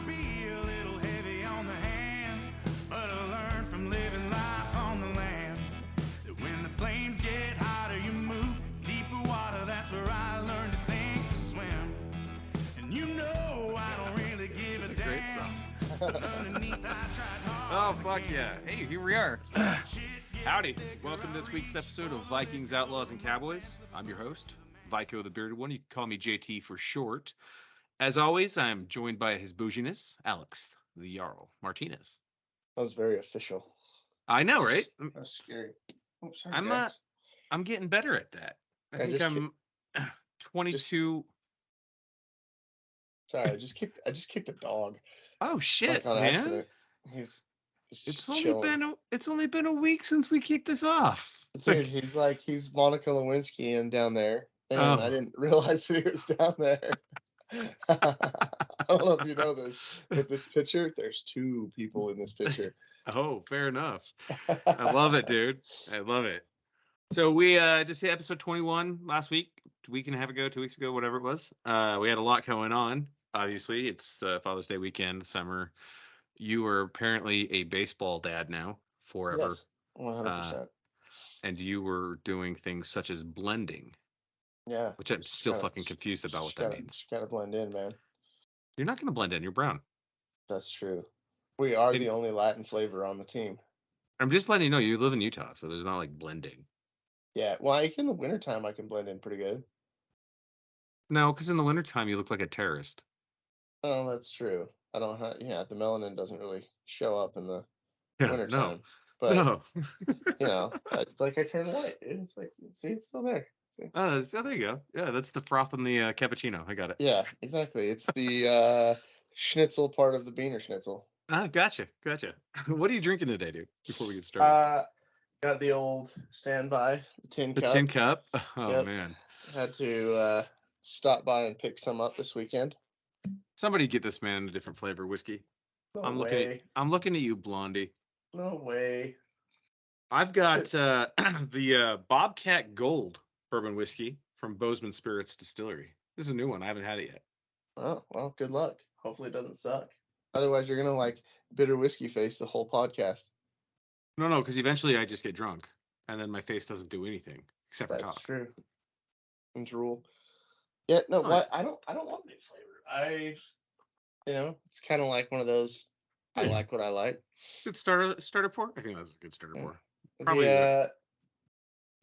might be a little heavy on the hand, but I learned from living life on the land that when the flames get hotter, you move to deeper water. That's where I learned to sink and swim. And you know I don't really give a damn. Great song. Underneath, I tried hard. Oh, fuck yeah. Hey, here we are. Howdy. Welcome to this week's episode of Vikings, Outlaws, and Cowboys. I'm your host, Viko the Bearded One. You can call me JT for short. As always, I'm joined by his bouginess, Alex, the Jarl Martinez. That was very official. I know, right? That's scary. Oops, sorry, I'm getting better at that. I think I'm 22. Sorry, I just kicked a dog. Oh shit, like on man! Accident. He's It's chilling. only been a week since we kicked this off. Dude, he's Monica Lewinsky and down there, and Oh. I didn't realize he was down there. I don't know if you know this, but this picture, there's two people in this picture. Oh, fair enough. I love it, dude. I love it. So we just hit episode 21 last week, a week and a half ago, 2 weeks ago, whatever it was. We had a lot going on. Obviously, it's Father's Day weekend, summer. You are apparently a baseball dad now, forever. Yes, 100%. And you were doing things such as blending. Yeah. Which I'm still fucking confused about what that means. Gotta blend in, man. You're not going to blend in. You're brown. That's true. We are the only Latin flavor on the team. I'm just letting you know you live in Utah, so there's not like blending. Yeah, well, in the wintertime, I can blend in pretty good. No, because in the wintertime, you look like a terrorist. Oh, that's true. I don't have, the melanin doesn't really show up in the wintertime. No. But, No. it's like I turn white. It's like, see, it's still there. See? Oh, there you go. Yeah, that's the froth in the cappuccino. I got it. Yeah, exactly. It's the schnitzel part of the Beaner schnitzel. Gotcha. What are you drinking today, dude, before we get started? Got the old standby, the tin cup. The tin cup? Oh, Yep. Man. Had to stop by and pick some up this weekend. Somebody get this man a different flavor whiskey. No I'm way. looking at you, Blondie. No way. I've got the Bobcat Gold bourbon whiskey from Bozeman Spirits Distillery. This is a new one. I haven't had it yet. Oh, well, good luck. Hopefully it doesn't suck. Otherwise, you're going to bitter whiskey face the whole podcast. No, because eventually I just get drunk, and then my face doesn't do anything except for talk. That's true. And drool. Yeah, no, Right. I don't want new flavor. It's kind of like one of those. I like what I like. Good starter pour. I think that's a good starter pour. Probably.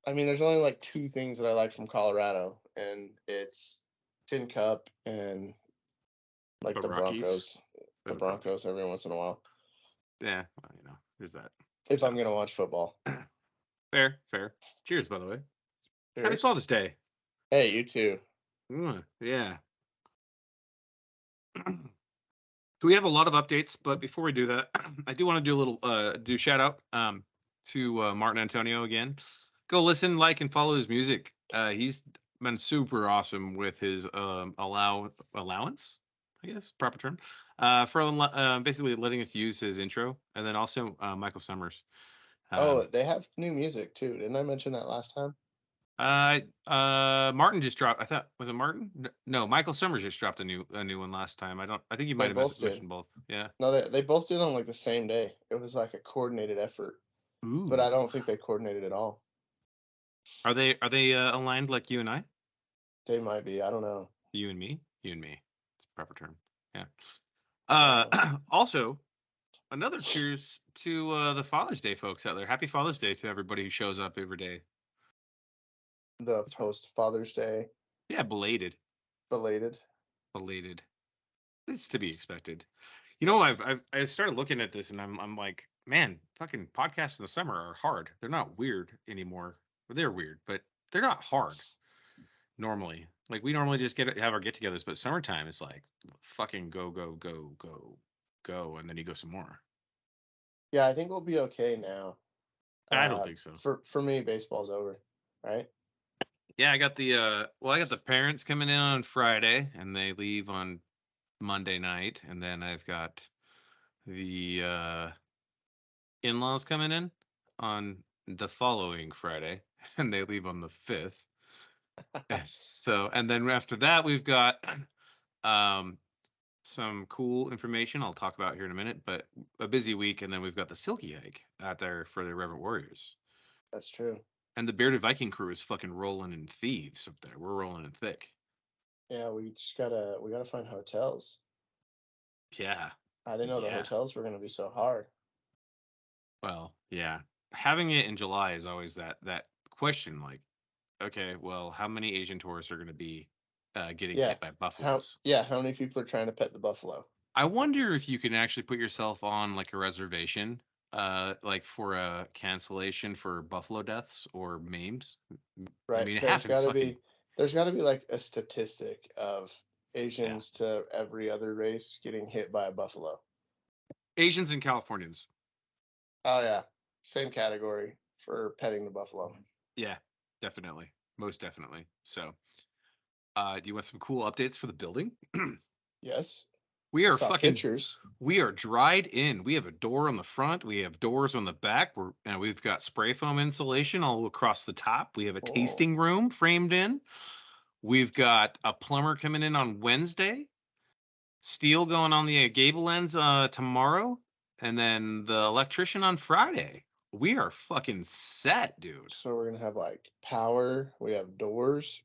There's only two things that I like from Colorado, and it's Tin Cup and the Broncos. The Broncos every once in a while. Yeah, there's that. If I'm gonna watch football. Fair. Cheers, by the way. Cheers. Happy Father's Day. Hey, you too. Yeah. So we have a lot of updates, but before we do that, I do want to do a little shout out to Martin Antonio again. Go listen, like, and follow his music. He's been super awesome with his allowance, I guess, proper term, for basically letting us use his intro, and then also Michael Summers. They have new music too. Didn't I mention that last time? Martin just dropped. I thought, was it Martin? No, Michael Summers just dropped a new one last time. I think you might have mentioned both. Yeah. No, they both did on the same day. It was like a coordinated effort. Ooh. But I don't think they coordinated at all. Are they aligned like you and I? They might be. I don't know. You and me. It's a proper term. Yeah. Also, another cheers to the Father's Day folks out there. Happy Father's Day to everybody who shows up every day. The post Father's Day. Yeah, belated. Belated. It's to be expected. I started looking at this and I'm like, man, fucking podcasts in the summer are hard. They're not weird anymore. They're weird, but they're not hard. Normally, we normally just have our get-togethers, but summertime is like fucking go, and then you go some more. Yeah, I think we'll be okay now. I don't think so. For me, baseball's over, right? Yeah, I got the parents coming in on Friday, and they leave on Monday night, and then I've got the in-laws coming in on the following Friday, and they leave on the 5th. Yes. So, and then after that, we've got some cool information I'll talk about here in a minute, but a busy week, and then we've got the Silky Hike out there for the Reverend Warriors. That's true. And the Bearded Viking crew is fucking rolling in thieves up there. We're rolling in thick. Yeah, we gotta find hotels. Yeah. I didn't know the hotels were gonna be so hard. Well, yeah. Having it in July is always that question. Like, okay, well, how many Asian tourists are going to be getting hit by buffaloes? How many people are trying to pet the buffalo? I wonder if you can actually put yourself on like a reservation, like for a cancellation for buffalo deaths or maims. Right. I mean, it happens. There's gotta be like a statistic of Asians to every other race getting hit by a buffalo. Asians and Californians. Oh yeah, same category for petting the buffalo. Yeah, definitely, most definitely. So, do you want some cool updates for the building? Yes. We are pictures. We are dried in. We have a door on the front. We have doors on the back. We've got spray foam insulation all across the top. We have a tasting room framed in. We've got a plumber coming in on Wednesday. Steel going on the gable ends tomorrow, and then the electrician on Friday. We are fucking set, dude. So we're gonna have like power. We have doors.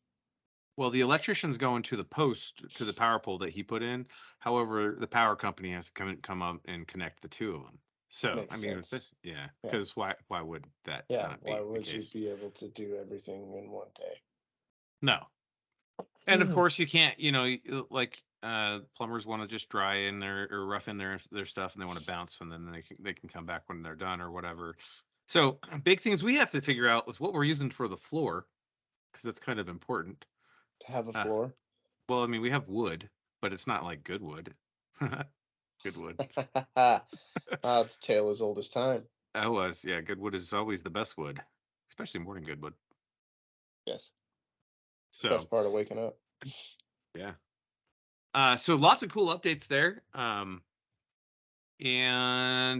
Well, the electrician's going to the power pole that he put in. However, the power company has to come up and connect the two of them. So, Makes I mean, sense. because why would that not be why would the case? you be able to do everything in one day? No. And of course you can't, like plumbers want to just dry in their or rough in their stuff and they want to bounce and then they can come back when they're done or whatever. So, big things we have to figure out is what we're using for the floor because it's kind of important. To have a floor? Well, I mean, we have wood, but it's not like good wood. Good wood. It's a tale as old as time. Yeah. Good wood is always the best wood, especially morning good wood. Yes. So best part of waking up. Yeah. So lots of cool updates there. And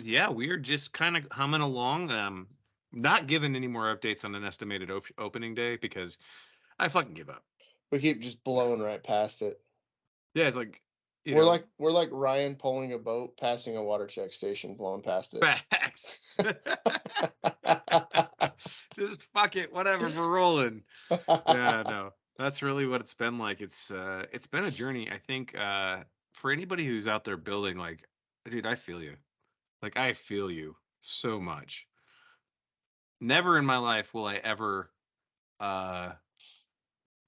yeah, we're just kind of humming along. Not giving any more updates on an estimated opening day because I fucking give up. We keep just blowing right past it. Yeah, it's like we're like Ryan pulling a boat, passing a water check station, blowing past it. Facts. Just fuck it, whatever, we're rolling. Yeah, no, that's really what it's been like. It's been a journey. I think for anybody who's out there building, like, dude, I feel you. Like, I feel you so much. Never in my life will I ever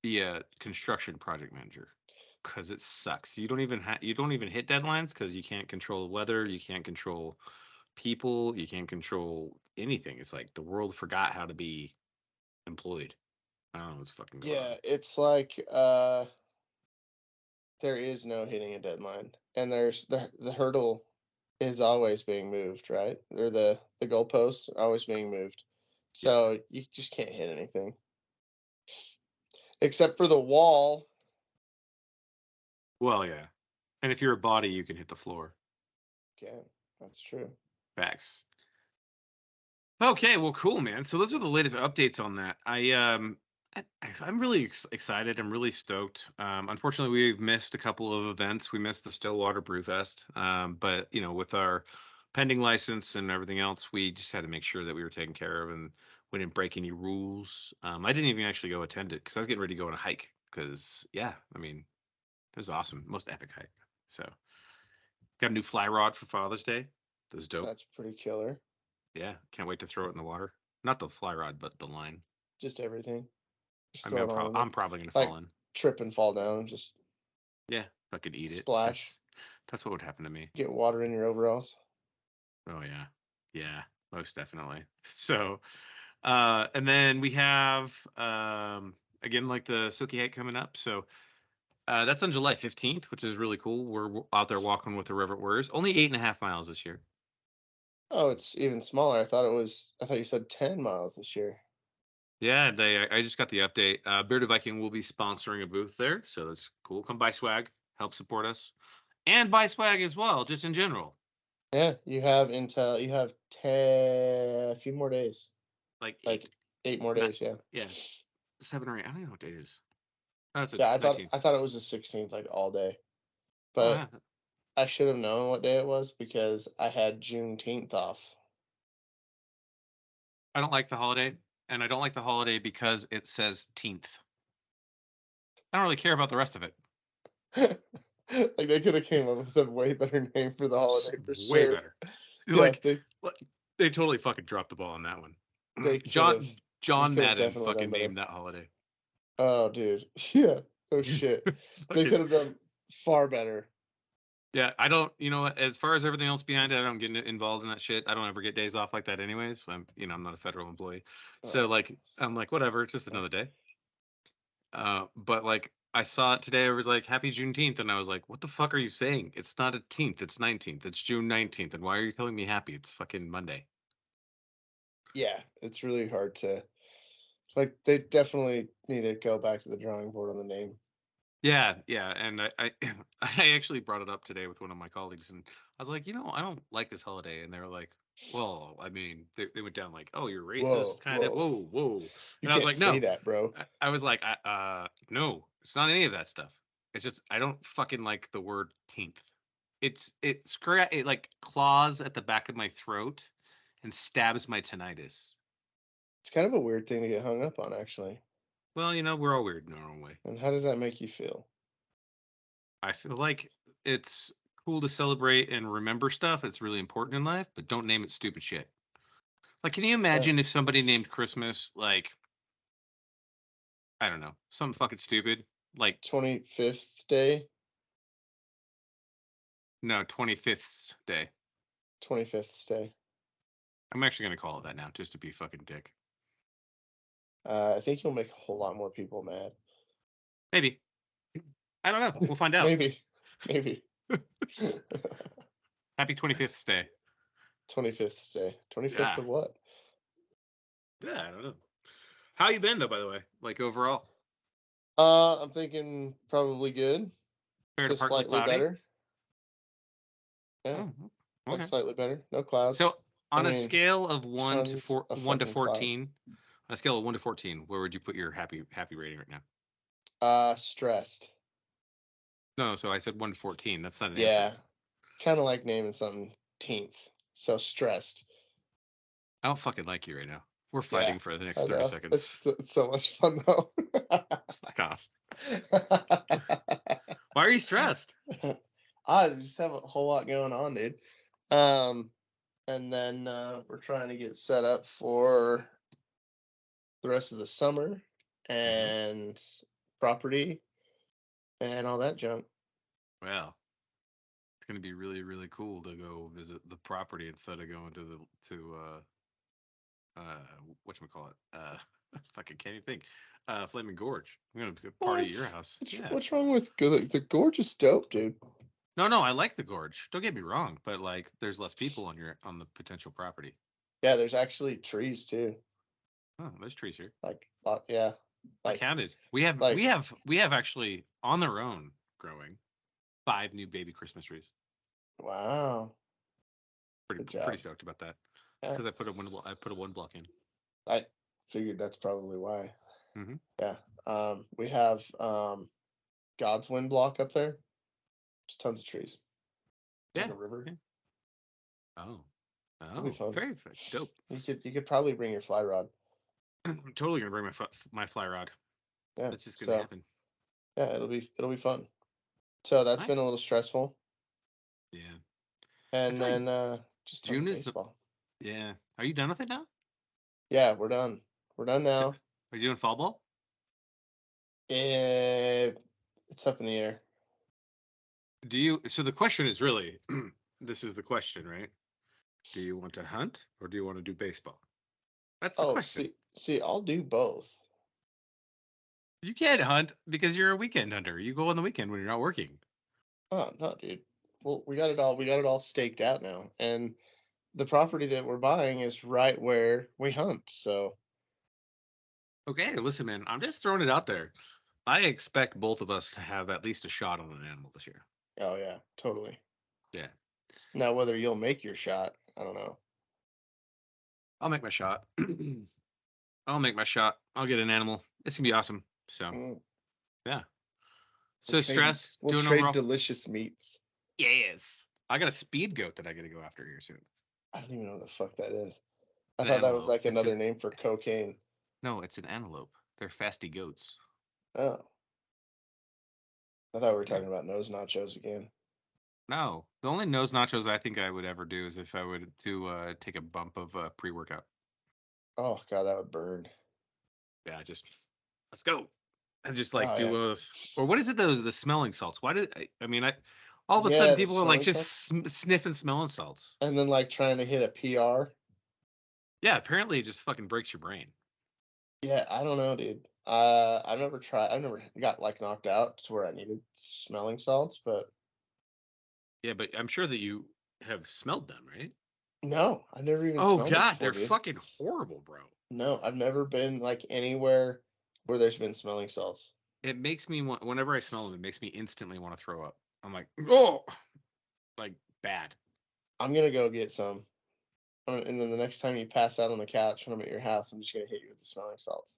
be a construction project manager because it sucks. You don't even hit deadlines because you can't control weather, you can't control people, you can't control anything. It's like the world forgot how to be employed. I don't know what's fucking going on. It's like there is no hitting a deadline, and there's the hurdle is always being moved, right? Or the goalposts are always being moved. So you just can't hit anything. Except for the wall. Well, yeah. And if you're a body, you can hit the floor. Yeah, that's true. Facts. Okay, well, cool, man. So those are the latest updates on that. I'm really excited. I'm really stoked. Unfortunately, we've missed a couple of events. We missed the Stillwater Brewfest. But with our pending license and everything else, we just had to make sure that we were taken care of and we didn't break any rules. I didn't even actually go attend it because I was getting ready to go on a hike. Because I mean, it was awesome, most epic hike. So got a new fly rod for Father's Day. That's dope. That's pretty killer. Yeah, can't wait to throw it in the water. Not the fly rod, but the line. Just everything. I mean, I'm probably gonna fall in, trip and fall down. Just fucking eat it. Splash. That's what would happen to me. Get water in your overalls. Oh yeah, most definitely. So, and then we have again like the Silky Hike coming up. So that's on July 15th, which is really cool. We're out there walking with the Reverend Warriors. Only 8.5 miles this year. Oh, it's even smaller. I thought you said 10 miles this year. Yeah, I just got the update. Bearded Viking will be sponsoring a booth there, so that's cool. Come buy swag, help support us, and buy swag as well, just in general. Yeah, you have a few more days. Like 8 more days. Yeah, 7 or 8. I don't know what day it is. Oh, I thought it was the 16th, like all day. But I should have known what day it was because I had Juneteenth off. I don't like the holiday, and I don't like the holiday because it says teenth. I don't really care about the rest of it. Like they could have came up with a way better name for the holiday for Way sure. better. Yeah, Like they totally fucking dropped the ball on that one. they John could've- John they could've Madden definitely fucking done better. named that holiday. Oh, dude. Yeah. Oh shit. They Fucking- could have done far better. Yeah, I don't. You know, as far as everything else behind it, I don't get involved in that shit. I don't ever get days off like that, anyways. I'm not a federal employee, so like, I'm like, whatever, it's just another day. But like, I saw it today. It was like Happy Juneteenth, and I was like, what the fuck are you saying? It's not a teenth. It's 19th. It's June 19th. And why are you telling me happy? It's fucking Monday. Yeah, it's really hard to. Like they definitely need to go back to the drawing board on the name. Yeah, and I I actually brought it up today with one of my colleagues, and I was like, I don't like this holiday, and they were like, well, I mean, they went down like, oh, you're racist, kind of, whoa, You and I was can't like, say no, that, bro. I was like, no, it's not any of that stuff. It's just I don't fucking like the word teenth. It like claws at the back of my throat and stabs my tinnitus. It's kind of a weird thing to get hung up on, actually. Well, we're all weird in our own way. And how does that make you feel? I feel like it's cool to celebrate and remember stuff. It's really important in life, but don't name it stupid shit. Like, can you imagine if somebody named Christmas like, I don't know, something fucking stupid, like 25th day, no 25th day. 25th day. I'm actually gonna call it that now, just to be fucking dick. I think you'll make a whole lot more people mad. Maybe. I don't know. We'll find out. Maybe. Happy 25th day. 25th day. 25th Yeah. of what? Yeah, I don't know. How you been though, by the way? Like overall? I'm thinking probably good. Fair to Just partly slightly cloudy? better. Yeah, Oh, like okay. slightly better. No clouds. So on I a mean, scale of 1 to tons 4, of 1 to fucking clouds. 14, on a scale of 1 to 14, where would you put your happy rating right now? Stressed. No, so I said 1 to 14. That's not an Yeah, answer. kind of like naming something teenth. So stressed. I don't fucking like you right now. We're Yeah, fighting for the next I 30 know. seconds. It's so much fun though. Fuck off. Why are you stressed? I just have a whole lot going on, dude. And then we're trying to get set up for the rest of the summer and property and all that junk. Well, it's gonna be really, really cool to go visit the property instead of going to whatchamacallit? Fucking can't even think. Flaming Gorge. I'm gonna party at your house. Yeah. What's wrong with the gorge is dope, dude? No, I like the gorge. Don't get me wrong, but like, there's less people on the potential property. Yeah, there's actually trees too. Oh, there's trees here. Like, yeah. I counted. We have actually on their own growing 5 new baby Christmas trees. Wow. Pretty stoked about that. It's because I put a one block in. I figured that's probably why. Mm-hmm. Yeah. We have God's Wind block up there. Just tons of trees. Yeah. Like a river. Yeah. Oh, very dope. You could probably bring your fly rod. I'm totally gonna bring my fly rod. Yeah, That's just gonna happen. Yeah, it'll be fun. So that's been a little stressful. Yeah. And then just June is baseball. Yeah. Are you done with it now? Yeah, we're done. We're done now. Are you doing fall ball? It's up in the air. So the question is really, this is the question, right? Do you want to hunt or do you want to do baseball? That's the question. See, I'll do both. You can't hunt because you're a weekend hunter. You go on the weekend when you're not working. Oh no, dude. Well, we got it all staked out now, and the property that we're buying is right where we hunt. So. Okay, listen, man. I'm just throwing it out there. I expect both of us to have at least a shot on an animal this year. Oh yeah, totally. Yeah. Now whether you'll make your shot, I don't know. I'll make my shot. I'll make my shot. I'll get an animal. It's gonna be awesome. So, yeah. So We'll stress. We'll doing trade overall. delicious meats. Yes. I got a speed goat that I got to go after here soon. I don't even know what the fuck that is. I It's an thought that was antelope. like another name for cocaine. No, it's an antelope. They're fasty goats. Oh. I thought we were Yeah. talking about nose nachos again. No, the only nose nachos I think I would ever do is if I would do take a bump of pre-workout. Oh god, that would burn. Yeah, just let's go. And just Oh like do yeah. one of those, or what is it? The smelling salts. Why did I mean, all of a sudden Yeah, the people are like smelling just salts. sniffing smelling salts. And then like trying to hit a PR. Yeah, apparently it just fucking breaks your brain. Yeah, I don't know, dude. I've never tried. I've never got like knocked out to where I needed smelling salts, but Yeah, but I'm sure that you have smelled them, right? no, I've never even Oh smelled them God, before, they're dude. fucking horrible, bro. No, I've never been like anywhere where there's been smelling salts. It makes me want, whenever I smell them, it makes me instantly want to throw up. I'm like, oh, like bad. I'm gonna go get some. And then the next time you pass out on the couch when I'm at your house, I'm just gonna hit you with the smelling salts.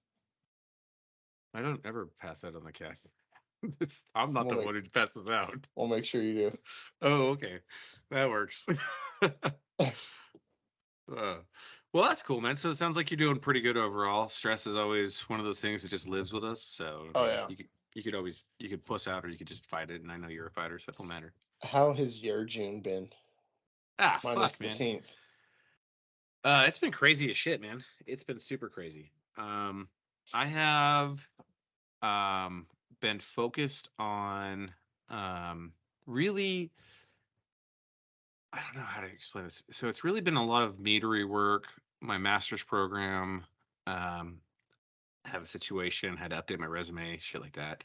I don't ever pass that on the cat. I'm not We'll the make one who passes out. we'll make sure you Oh, okay, that works. Well, that's cool, man. So it sounds like you're doing pretty good overall. Stress is always one of those things that just lives with us. So I Oh mean, yeah. you could always you could puss out or you could just fight it. And I know you're a fighter, so it don't matter. How has your June been? Ah, Minus fuck, the man. 10th. It's been crazy as shit, man. It's been super crazy. I have been focused on really. I don't know how to explain this. So it's really been a lot of metery work. My master's program. Um, have a situation, had to update my resume, shit like that.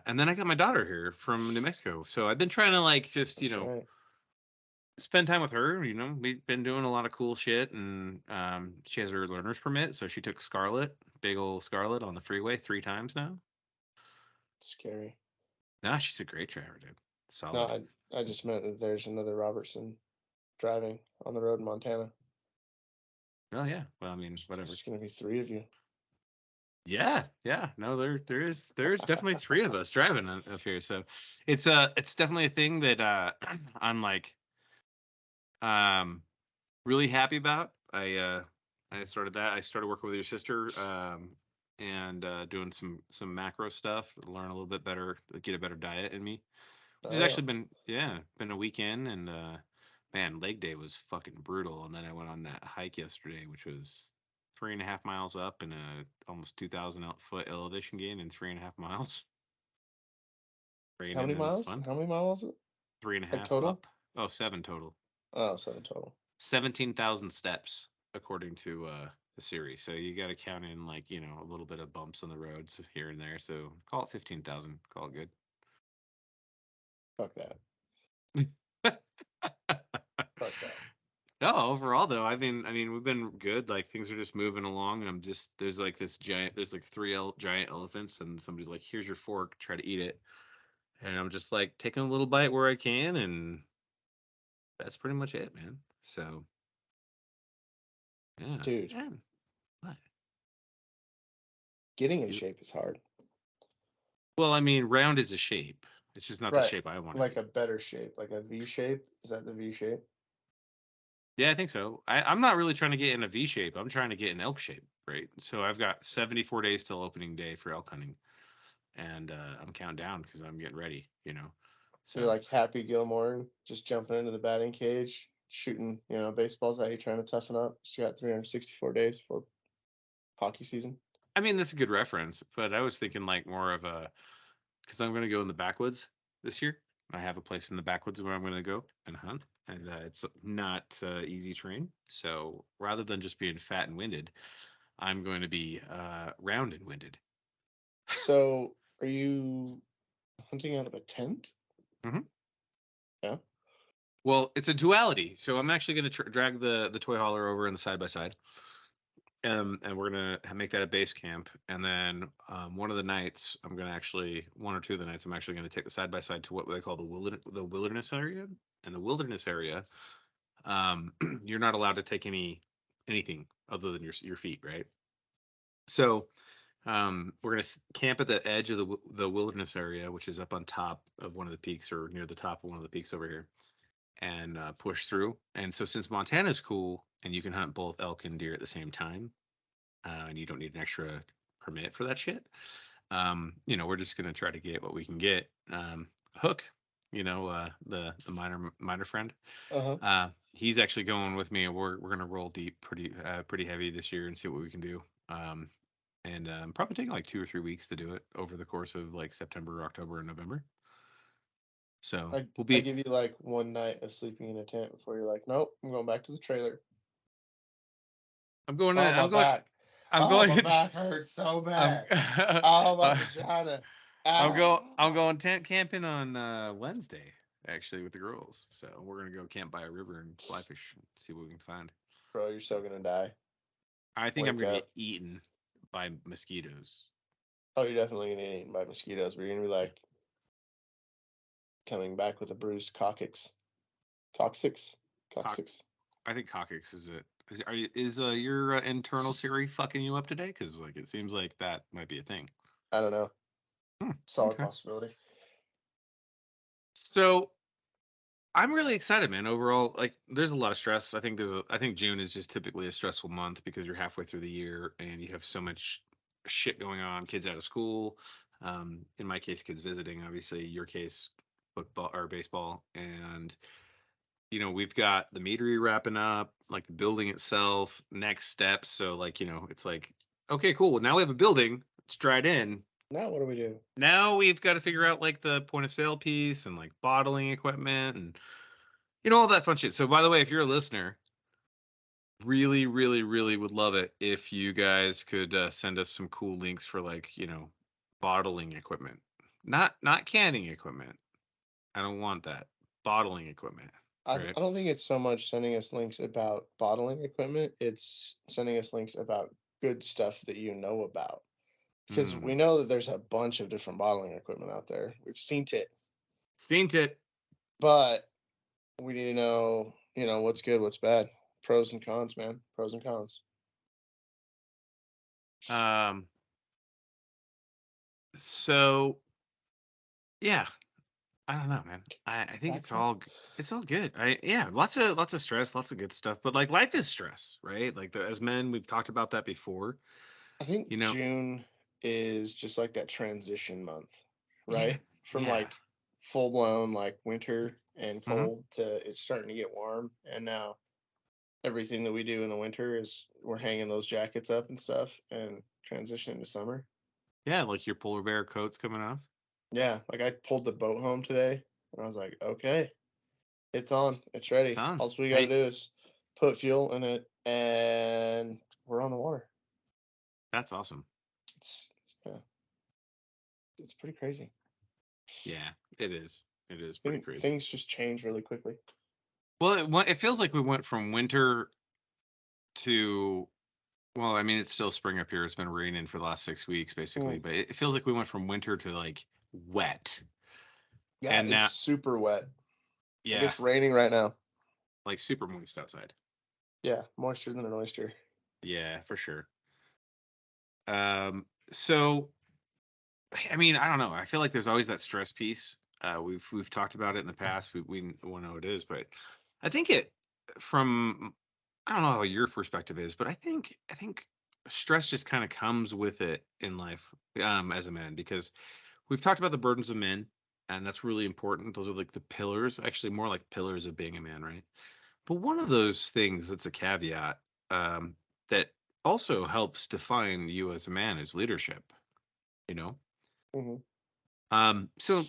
And then I got my daughter here from New Mexico. So I've been trying to like just, That's right. spend time with her. We've been doing a lot of cool shit and she has her learner's permit. So she took Scarlet, big old Scarlet on the freeway 3 times now. Scary. Nah, she's a great driver, dude. No, Solid. I just meant that there's another Robertson driving on the road in Montana. Oh yeah. Well, I mean, whatever. There's gonna be 3 of you. Yeah, yeah. No, there's definitely 3 of us driving up here. So it's definitely a thing that I'm like really happy about. I started that. I started working with your sister and doing some macro stuff, learn a little bit better, get a better diet in me. Which has Oh yeah. actually been a weekend and man, leg day was fucking brutal. And then I went on that hike yesterday, which was 3.5 miles up and a almost 2,000 foot elevation gain in 3.5 miles. How Raining many and miles? fun. How many miles was it? Three and a Like half total? up. Oh, 7 total. Oh, 7 total. 17,000 steps according to the series. So you got to count in like a little bit of bumps on the roads here and there. So call it 15,000. Call it good. Fuck that. Fuck that. No, overall though, I mean, we've been good. Like things are just moving along, and I'm just there's like this giant, there's like 3 giant elephants, and somebody's like, "Here's your fork, try to eat it," and I'm just like taking a little bite where I can, and that's pretty much it, man. So yeah, Dude, yeah. What? getting in You- shape is hard. Well, I mean, round is a shape. It's just not the Right. shape I want to Like be. a better shape, like a V shape. Is that the V shape? Yeah, I think so. I'm not really trying to get in a V shape. I'm trying to get an elk shape, right? So I've got 74 days till opening day for elk hunting, and I'm counting down because I'm getting ready. You're So like Happy Gilmore, just jumping into the batting cage, shooting, baseballs at you, trying to toughen up. You got 364 days for hockey season. I mean, that's a good reference, but I was thinking like more of a because I'm going to go in the backwoods this year. I have a place in the backwoods where I'm going to go and hunt, and it's not easy terrain. So rather than just being fat and winded, I'm going to be round and winded. So, are you hunting out of a tent? Hmm. Yeah. Well, it's a duality. So I'm actually going to drag the toy hauler over in the side by side. And we're gonna make that a base camp, and then one of the nights I'm gonna actually 1 or 2 of the nights I'm actually gonna take the side by side to what they call the wilderness area. And the wilderness area, you're not allowed to take anything other than your feet, right? So We're gonna camp at the edge of the wilderness area, which is up on top of one of the peaks or near the top of one of the peaks over here, and push through. And so since Montana's cool and you can hunt both elk and deer at the same time, and you don't need an extra permit for that shit, we're just gonna try to get what we can get. Hook, the minor friend. He's actually going with me, and we're gonna roll deep pretty heavy this year and see what we can do. And probably taking like 2 or 3 weeks to do it over the course of like September, October, and November. So I give you like one night of sleeping in a tent before you're like, nope, I'm going back to the trailer. I'm going. My back. My back hurts so bad. My vagina. I'm going tent camping on Wednesday actually with the girls. So we're gonna go camp by a river and fly fish and see what we can find. Bro, you're so gonna die. I think I'm gonna get eaten by mosquitoes. Oh, you're definitely gonna get eaten by mosquitoes. But you're gonna be like coming back with a bruised coccyx. Coccyx. I think coccyx is it. Is your internal Siri fucking you up today? Because like it seems like that might be a thing. I don't know. Solid possibility. So I'm really excited, man. Overall, like there's a lot of stress. I think June is just typically a stressful month because you're halfway through the year and you have so much shit going on. Kids out of school. In my case, kids visiting. Obviously, your case, football or baseball, and we've got the meadery wrapping up, like the building itself, next steps. So like it's like okay, cool. Well, now we have a building. It's dried in. Now what do we do? Now we've got to figure out like the point of sale piece and like bottling equipment and all that fun shit. So by the way, if you're a listener, really, really, really would love it if you guys could send us some cool links for like bottling equipment, not canning equipment. I don't want that. Bottling equipment. I don't think it's so much sending us links about bottling equipment. It's sending us links about good stuff that you know about. Because we know that there's a bunch of different bottling equipment out there. We've seen it. But we need to know, what's good, what's bad. Pros and cons, man. Pros and cons. So yeah. I don't know, man. I think it's all good. Lots of stress, lots of good stuff. But like life is stress, right? Like as men, we've talked about that before. I think June is just like that transition month, right? From like full blown like winter and cold to it's starting to get warm, and now everything that we do in the winter is we're hanging those jackets up and stuff and transitioning to summer. Yeah, like your polar bear coat's coming off. Yeah, like I pulled the boat home today and I was like, okay, it's on, it's ready. All we gotta do is put fuel in it and we're on the water. That's awesome. It's pretty crazy. Yeah, it is. It is pretty crazy. Things just change really quickly. Well, it feels like we went from winter to, well, I mean, it's still spring up here. It's been raining for the last 6 weeks, basically. But it feels like we went from winter to like wet. Yeah, and it's super wet. Yeah, it's raining right now. Like super moist outside. Yeah, moister than an oyster. Yeah, for sure. So, I mean, I don't know. I feel like there's always that stress piece. We've talked about it in the past. We know what it is, but I think from I don't know how your perspective is, but I think stress just kind of comes with it in life as a man, because we've talked about the burdens of men, and that's really important. Those are like the pillars, actually more like pillars of being a man, right? But one of those things that's a caveat that also helps define you as a man is leadership, So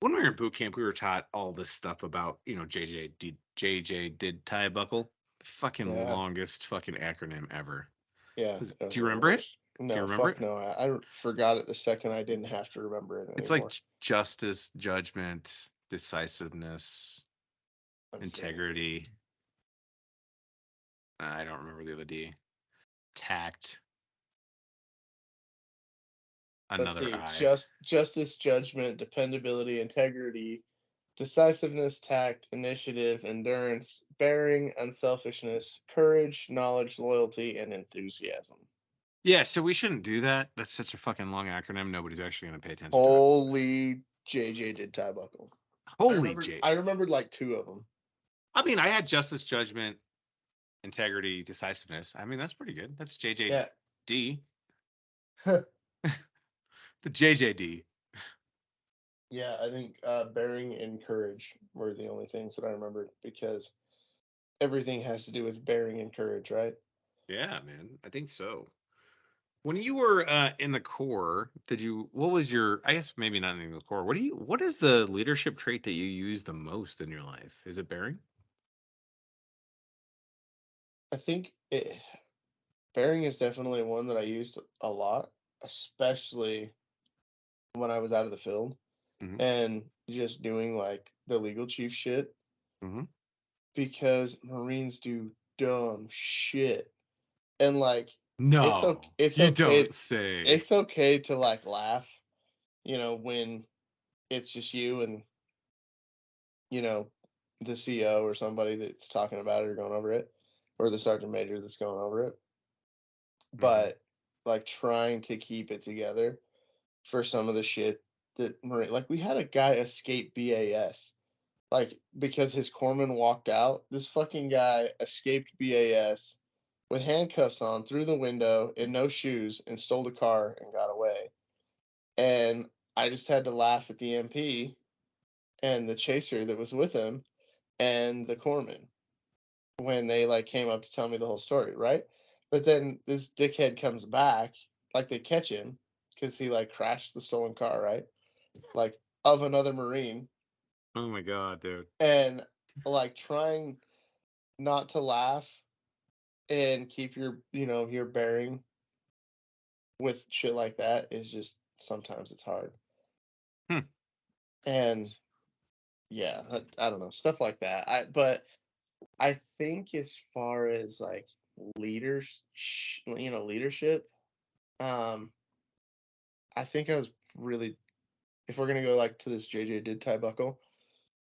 when we were in boot camp, we were taught all this stuff about, JJ did tie a buckle. Fucking longest fucking acronym ever. Yeah. Do you remember it? No, do you remember it? No, I forgot it the second I didn't have to remember it anymore. It's like justice, judgment, decisiveness, integrity. I don't remember the other D. Tact. Another I. Justice, judgment, dependability, integrity, decisiveness, tact, initiative, endurance, bearing, unselfishness, courage, knowledge, loyalty, and enthusiasm. Yeah, so we shouldn't do that. That's such a fucking long acronym. Nobody's actually going to pay attention to it. Holy JJ did tie buckle. Holy J. I remembered like 2 of them. I mean, I had justice, judgment, integrity, decisiveness. I mean, that's pretty good. That's JJD. Yeah. The JJD. Yeah, I think bearing and courage were the only things that I remembered because everything has to do with bearing and courage, right? Yeah, man. I think so. When you were in the Corps, what was your, I guess maybe not in the Corps, what is the leadership trait that you use the most in your life? Is it bearing? I think bearing is definitely one that I used a lot, especially when I was out of the field Mhm. and just doing like the legal chief shit Mhm. because Marines do dumb shit. And like No, it's you okay don't say. it's okay to like laugh, when it's just you and the CO or somebody that's talking about it or going over it, or the sergeant major that's going over it. Mhm. But like trying to keep it together for some of the shit that like we had a guy escape BAS. Like because his corpsman walked out, this fucking guy escaped BAS with handcuffs on through the window and no shoes and stole the car and got away. And I just had to laugh at the MP and the chaser that was with him and the corpsman when they like came up to tell me the whole story, right? But then this dickhead comes back, like they catch him because he like crashed the stolen car, right? Like of another Marine, Oh my God, dude. and like trying not to laugh and keep your bearing with shit like that is just sometimes it's hard. Hmm. And yeah, I don't know, stuff like that. But I think as far as like leadership, um, I think I was really, if we're gonna go like to this JJ did tie buckle,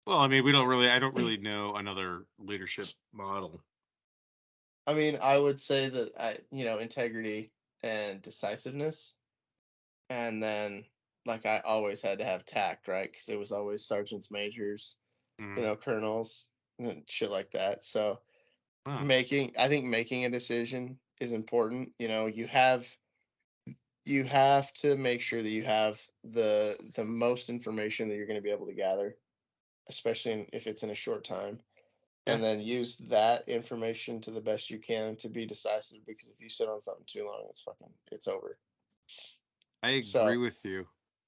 Well, I mean, I don't really know another leadership model. I mean, I would say that integrity and decisiveness, and then like I always had to have tact, right? Because it was always sergeants, majors, Mhm. colonels, and shit like that. So Wow. I think making a decision is important. You have to make sure that you have the most information that you're going to be able to gather, especially if it's in a short time, Yeah, and then use that information to the best you can to be decisive. Because if you sit on something too long, it's over. I agree So with you.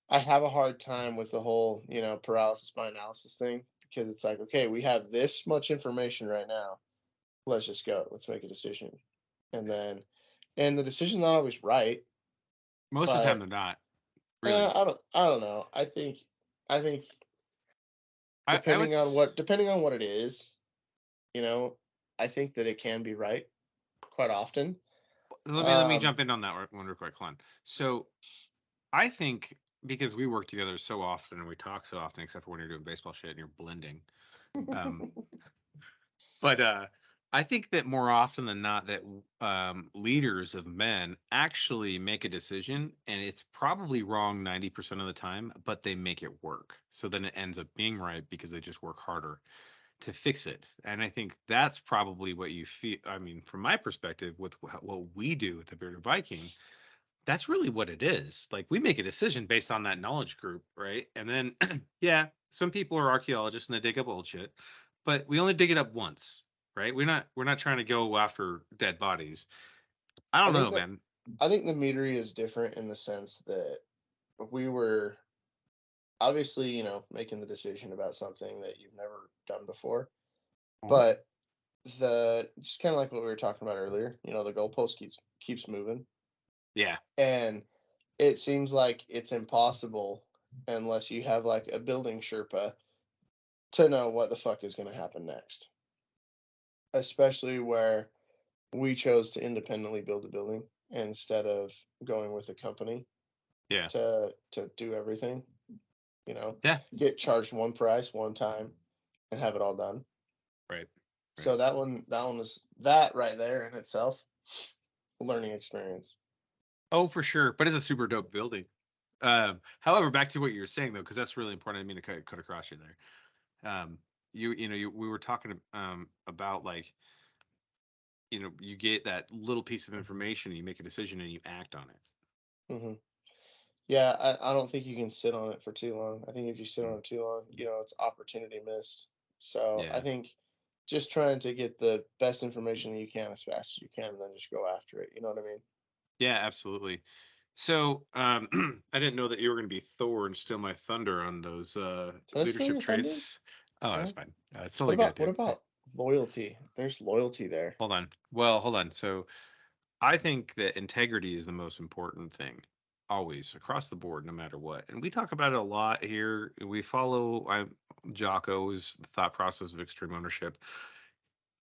I have a hard time with the whole paralysis by analysis thing because it's like, okay, we have this much information right now. Let's just go. Let's make a decision, and the decision's not always right, Most of the time, but they're not really. I don't know. I think I would. depending on what it is, you know, I think that it can be right quite often. Let me Um, jump in on that one real quick, Glenn. So I think because we work together so often and we talk so often, except for when you're doing baseball shit and you're blending. Um, but I think that more often than not, that leaders of men actually make a decision, and it's probably wrong 90% of the time, but they make it work. So then it ends up being right because they just work harder to fix it. And I think that's probably what you feel. I mean, from my perspective, with what we do at the Bearded Viking, that's really what it is. Like we make a decision based on that knowledge group, right? And then, yeah, some people are archaeologists and they dig up old shit, but we only dig it up once, right? We're not trying to go after dead bodies. I I don't think know, that man. I think the meadery is different in the sense that we were obviously, making the decision about something that you've never done before, Mhm. but the just kind of like what we were talking about earlier, the goalpost keeps moving, Yeah, and it seems like it's impossible unless you have like a building Sherpa to know what the fuck is going to happen next, especially where we chose to independently build a building instead of going with a company yeah, to do everything, you know, yeah. get charged one price one time and have it all done. Right, right. So that one was that right there in itself, a learning experience. Oh, for sure. But it's a super dope building. However, back to what you were saying though, because that's really important. I didn't mean to cut across you there. We were talking about like, you get that little piece of information, and you make a decision, and you act on it. Hmm. Yeah, I don't think you can sit on it for too long. I think if you sit on Mm. it too long, it's opportunity missed. So I Yeah. think just trying to get the best information that you can as fast as you can, and then just go after it. You know what I mean? Yeah, absolutely. So, I didn't know that you were going to be Thor and steal my thunder on those Did I steal leadership your thunder? traits. Oh, that's No. fine. It's totally good, What dude. about loyalty? There's loyalty there. Hold on. Well, hold on. So, I think that integrity is the most important thing, always across the board, no matter what. And we talk about it a lot here. We follow Jocko's thought process of extreme ownership.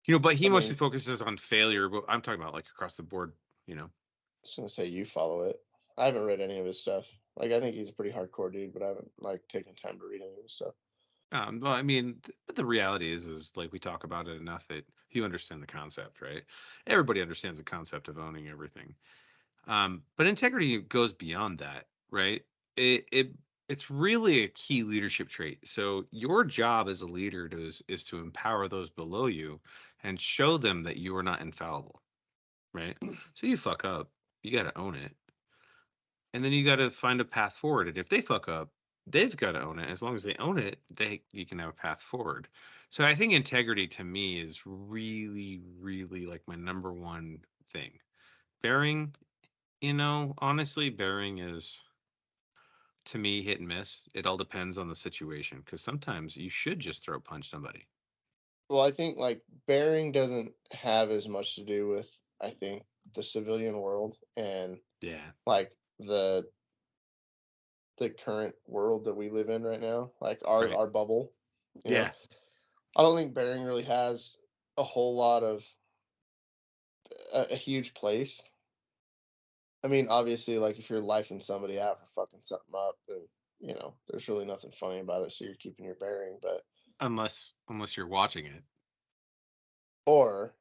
But he I mostly mean, focuses on failure. But I'm talking about like across the board. You know. I was gonna say you follow it. I haven't read any of his stuff. Like I think he's a pretty hardcore dude, but I haven't like taken time to read any of his stuff. Well, I mean, but the reality is like we talk about it enough that you understand the concept, right? Everybody understands the concept of owning everything. But integrity goes beyond that, right? It it's really a key leadership trait. So your job as a leader is to empower those below you and show them that you are not infallible, right? So you fuck up, you got to own it, and then you got to find a path forward. And if they fuck up, they've got to own it. As long as they own it, you can have a path forward. So I think integrity to me is really, really like my number one thing. Bearing, honestly, bearing is to me hit and miss. It all depends on the situation because sometimes you should just throat punch somebody. Well, I think like bearing doesn't have as much to do with I think the civilian world and Yeah, like the current world that we live in right now, like our right. our bubble. You know, Yeah. I don't think bearing really has a whole lot of a huge place. I mean, obviously, like if you're lifing somebody out for fucking something up, then there's really nothing funny about it, so you're keeping your bearing. But Unless you're watching it. or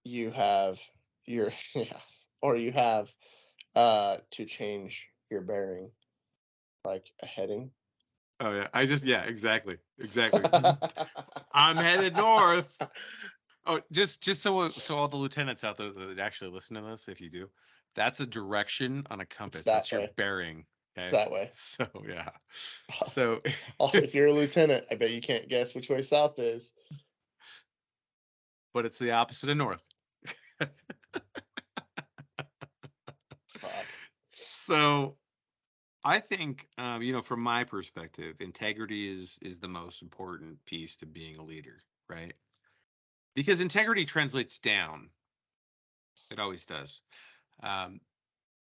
you have your yeah, or you have to change your bearing, like a heading. Oh yeah. Yeah, exactly. Exactly. I'm headed north. Oh, just so all the lieutenants out there that actually listen to this, if you do, that's a direction on a It's compass. that That's your way. bearing. It's Okay. that way. So yeah. So Oh, if you're a lieutenant, I bet you can't guess which way south is. but it's the opposite of north. Fuck. So I think from my perspective, integrity is the most important piece to being a leader, right? Because integrity translates down. It always does. Um,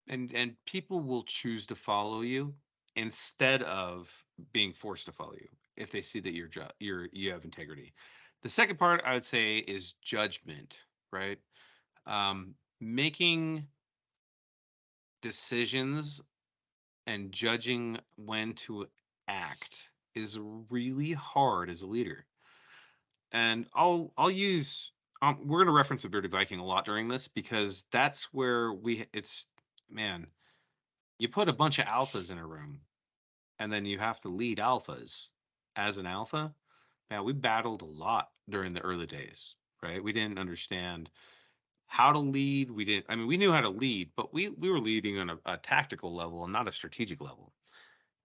and people will choose to follow you instead of being forced to follow you if they see that you have integrity. The second part I would say is judgment, right? Making decisions and judging when to act is really hard as a leader. And I'll use we're going to reference the Bearded Viking a lot during this because that's where it's man, you put a bunch of alphas in a room and then you have to lead alphas as an alpha. Man, we battled a lot during the early days, right? We didn't understand how to lead. I mean, we knew how to lead, but we were leading on a tactical level and not a strategic level.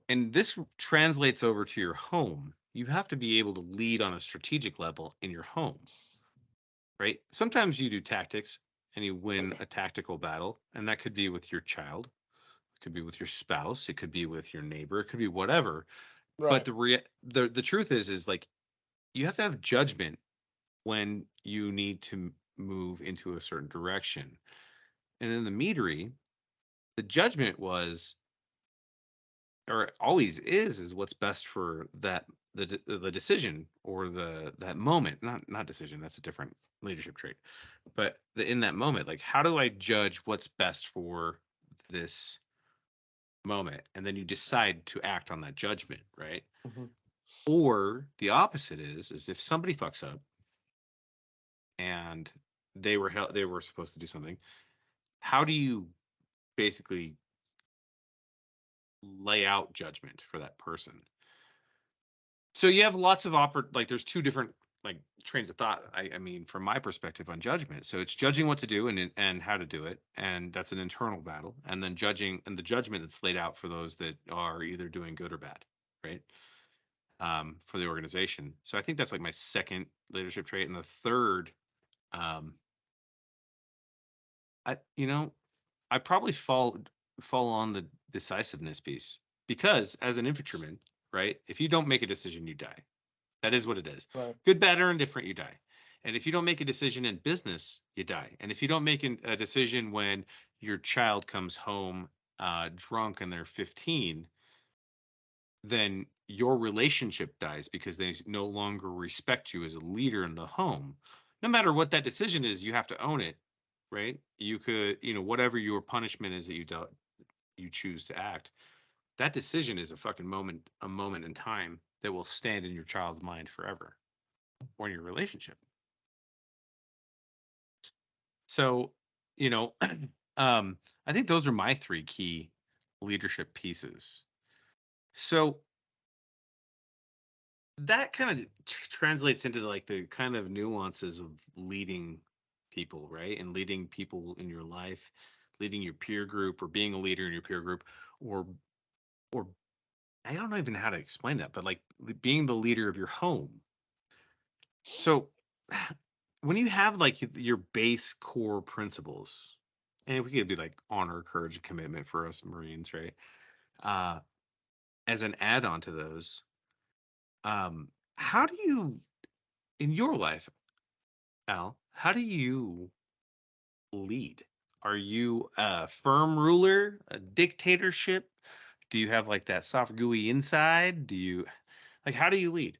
And this translates over to your home. You have to be able to lead on a strategic level in your home, right? Sometimes you do tactics and you win a tactical battle, and that could be with your child, it could be with your spouse, it could be with your neighbor, it could be whatever. But Right. the truth is like you have to have judgment when you need to move into a certain direction. And in the meadery, the judgment was, or always is what's best for the decision or that moment. Not decision, that's a different leadership trait. But in that moment, like how do I judge what's best for this moment? And then you decide to act on that judgment, right? Hmm. Or the opposite is if somebody fucks up and they were supposed to do something, how do you basically lay out judgment for that person. So you have lots of there's two different like trains of thought. I mean, from my perspective on judgment. So it's judging what to do and how to do it, and that's an internal battle. And then judging and the judgment that's laid out for those that are either doing good or bad, right? For the organization. So I think that's like my second leadership trait, and the third, I probably fall on the decisiveness piece, because as an infantryman, right? If you don't make a decision, you die. That is what it is. Right. Good, bad, or indifferent, you die. And if you don't make a decision in business, you die. And if you don't make a decision when your child comes home drunk and they're 15, then your relationship dies, because they no longer respect you as a leader in the home. No matter what that decision is, you have to own it, right? You could, whatever your punishment is that you choose to act, that decision is a moment in time that will stand in your child's mind forever, or in your relationship. So, I think those are my three key leadership pieces. So that kind of translates into like the kind of nuances of leading people, right? And leading people in your life, leading your peer group, or being a leader in your peer group, or I don't know even how to explain that, but like being the leader of your home. So when you have like your base core principles, and we could be like honor, courage, and commitment for us Marines, right? As an add-on to those, how do you, in your life, Al, how do you lead? Are you a firm ruler, a dictatorship? Do you have like that soft, gooey inside? Do you like, how do you lead?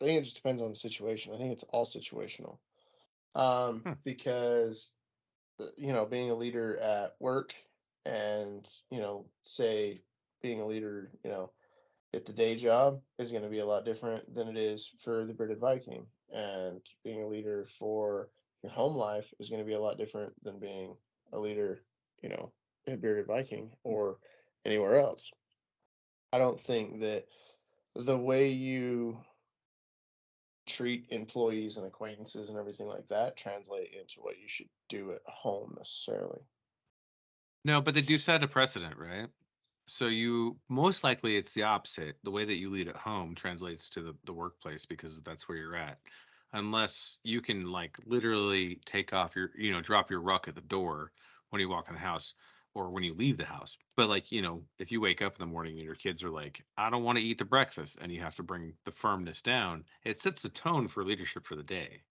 I think it just depends on the situation. I think it's all situational. Because being a leader at work, and say being a leader, at the day job, is going to be a lot different than it is for the bearded Viking, and being a leader for your home life is going to be a lot different than being a leader, a bearded Viking or anywhere else. I don't think that the way you treat employees and acquaintances and everything like that translate into what you should do at home necessarily. No, but they do set a precedent, right? So you most likely it's the opposite. The way that you lead at home translates to the workplace, because that's where you're at. Unless you can like literally take off your, drop your ruck at the door when you walk in the house or when you leave the house. But like, if you wake up in the morning and your kids are like, I don't want to eat the breakfast, and you have to bring the firmness down, it sets the tone for leadership for the day.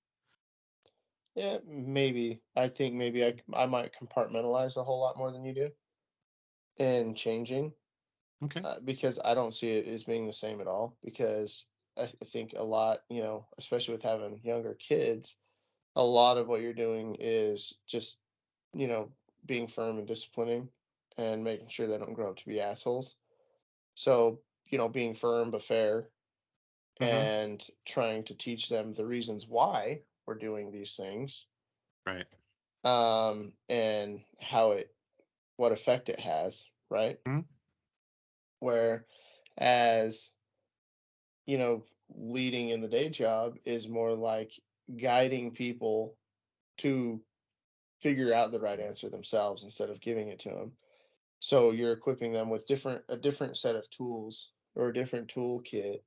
Yeah, maybe. I think maybe I might compartmentalize a whole lot more than you do in changing, Okay. because I don't see it as being the same at all. Because I think a lot, especially with having younger kids, a lot of what you're doing is just, being firm and disciplining and making sure they don't grow up to be assholes. So, being firm but fair, Mm-hmm. and trying to teach them the reasons why we're doing these things, Right. and what effect it has, right? Mm-hmm. Whereas, leading in the day job is more like guiding people to figure out the right answer themselves instead of giving it to them. So you're equipping them with a different set of tools, or a different toolkit.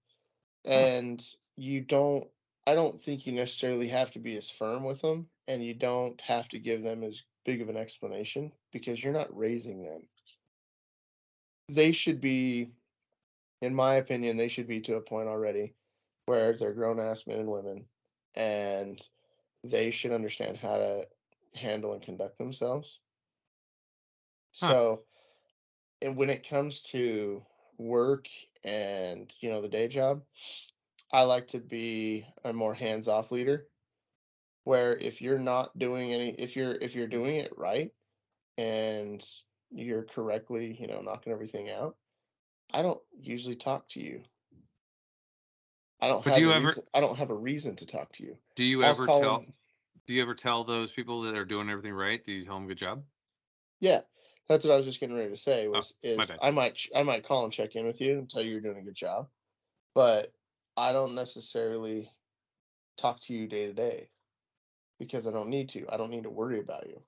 And I don't think you necessarily have to be as firm with them, and you don't have to give them as big of an explanation, because you're not raising them. They should be, in my opinion, they should be to a point already where they're grown ass men and women, and they should understand how to handle and conduct themselves. Huh. So, and when it comes to work and, the day job, I like to be a more hands-off leader, where if you're not doing if you're doing it right, and you're correctly, knocking everything out, I don't usually talk to you. But do you ever I don't have a reason to talk to you. do you I'll ever call tell them. do you ever tell those people that are doing everything right? Do you tell them good job? Yeah, That's what I was just getting ready to say. Oh, my Is bad. I might call and check in with you and tell you you're doing a good job, but I don't necessarily talk to you day to day because I don't need to. I don't need to worry about you.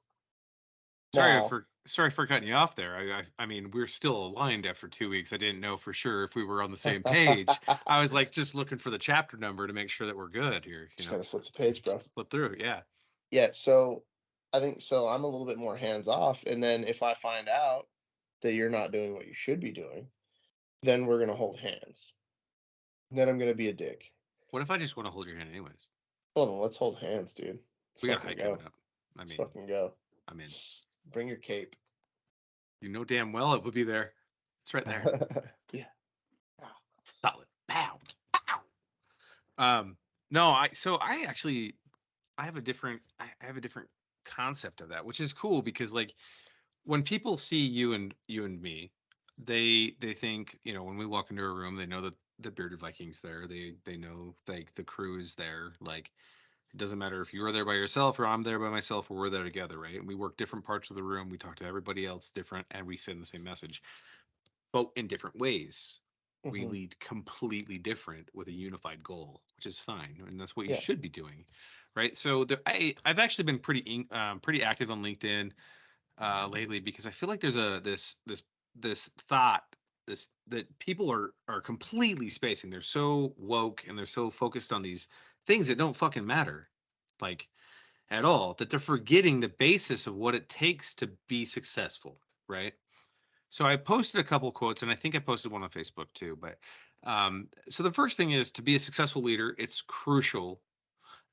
Now, Sorry for cutting you off there. I mean, we're still aligned after 2 weeks. I didn't know for sure if we were on the same page. I was like just looking for the chapter number to make sure that we're good here. just gotta flip the page, bro. Flip through. Yeah. Yeah, so I think so. I'm a little bit more hands off, and then if I find out that you're not doing what you should be doing, then we're gonna hold hands. Then I'm gonna be a dick. What if I just want to hold your hand anyways? Well, then let's hold hands, dude. Let's We got a fucking hike go. coming up. I Let's mean, fucking go. I'm in. Bring your cape. You know damn well it would be there. It's right there. Yeah. Solid. Pow. Pow. No, I actually I have a different concept of that, which is cool because like when people see you and me, they think, when we walk into a room, they know that the bearded Vikings there. They know like the crew is there. Like it doesn't matter if you're there by yourself or I'm there by myself or we're there together, right? And we work different parts of the room. We talk to everybody else different and we send the same message, but in different ways. We Hmm. lead completely different with a unified goal, which is fine, and that's what you Yeah. should be doing, right? So I've actually been pretty active on LinkedIn lately because I feel like there's this thought that people are completely spacing. They're so woke and they're so focused on these things that don't fucking matter, like at all, that they're forgetting the basis of what it takes to be successful, right? So I posted a couple quotes, and I think I posted one on Facebook too. But so the first thing is to be a successful leader, it's crucial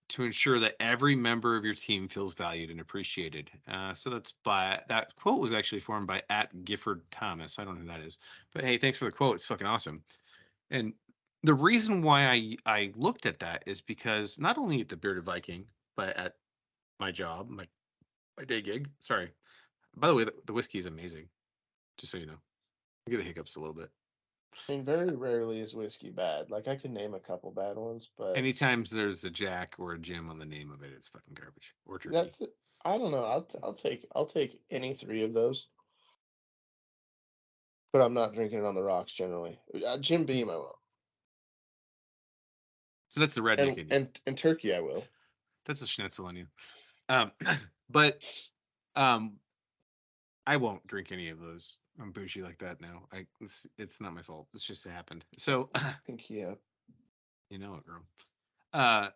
to ensure that every member of your team feels valued and appreciated. So that quote was actually formed by @Gifford Thomas. I don't know who that is, but hey, thanks for the quote. It's fucking awesome. And the reason why I looked at that is because not only at the Bearded Viking, but at my job, my day gig. Sorry. By the way, the whiskey is amazing. Just so you know, I get the hiccups a little bit. I mean, very rarely is whiskey bad. Like I can name a couple bad ones, but Anytime there's a Jack or a Jim on the name of it, it's fucking garbage or turkey. that's it. I don't know. I'll take any three of those, but I'm not drinking it on the rocks generally. Jim Beam I will, So that's the redneck in you. and turkey I will. That's a schnitzel in you. Um, but I won't drink any of those. I'm bougie like that now. It's not my fault. It's just happened. So Pinky up. you know it, girl. Uh,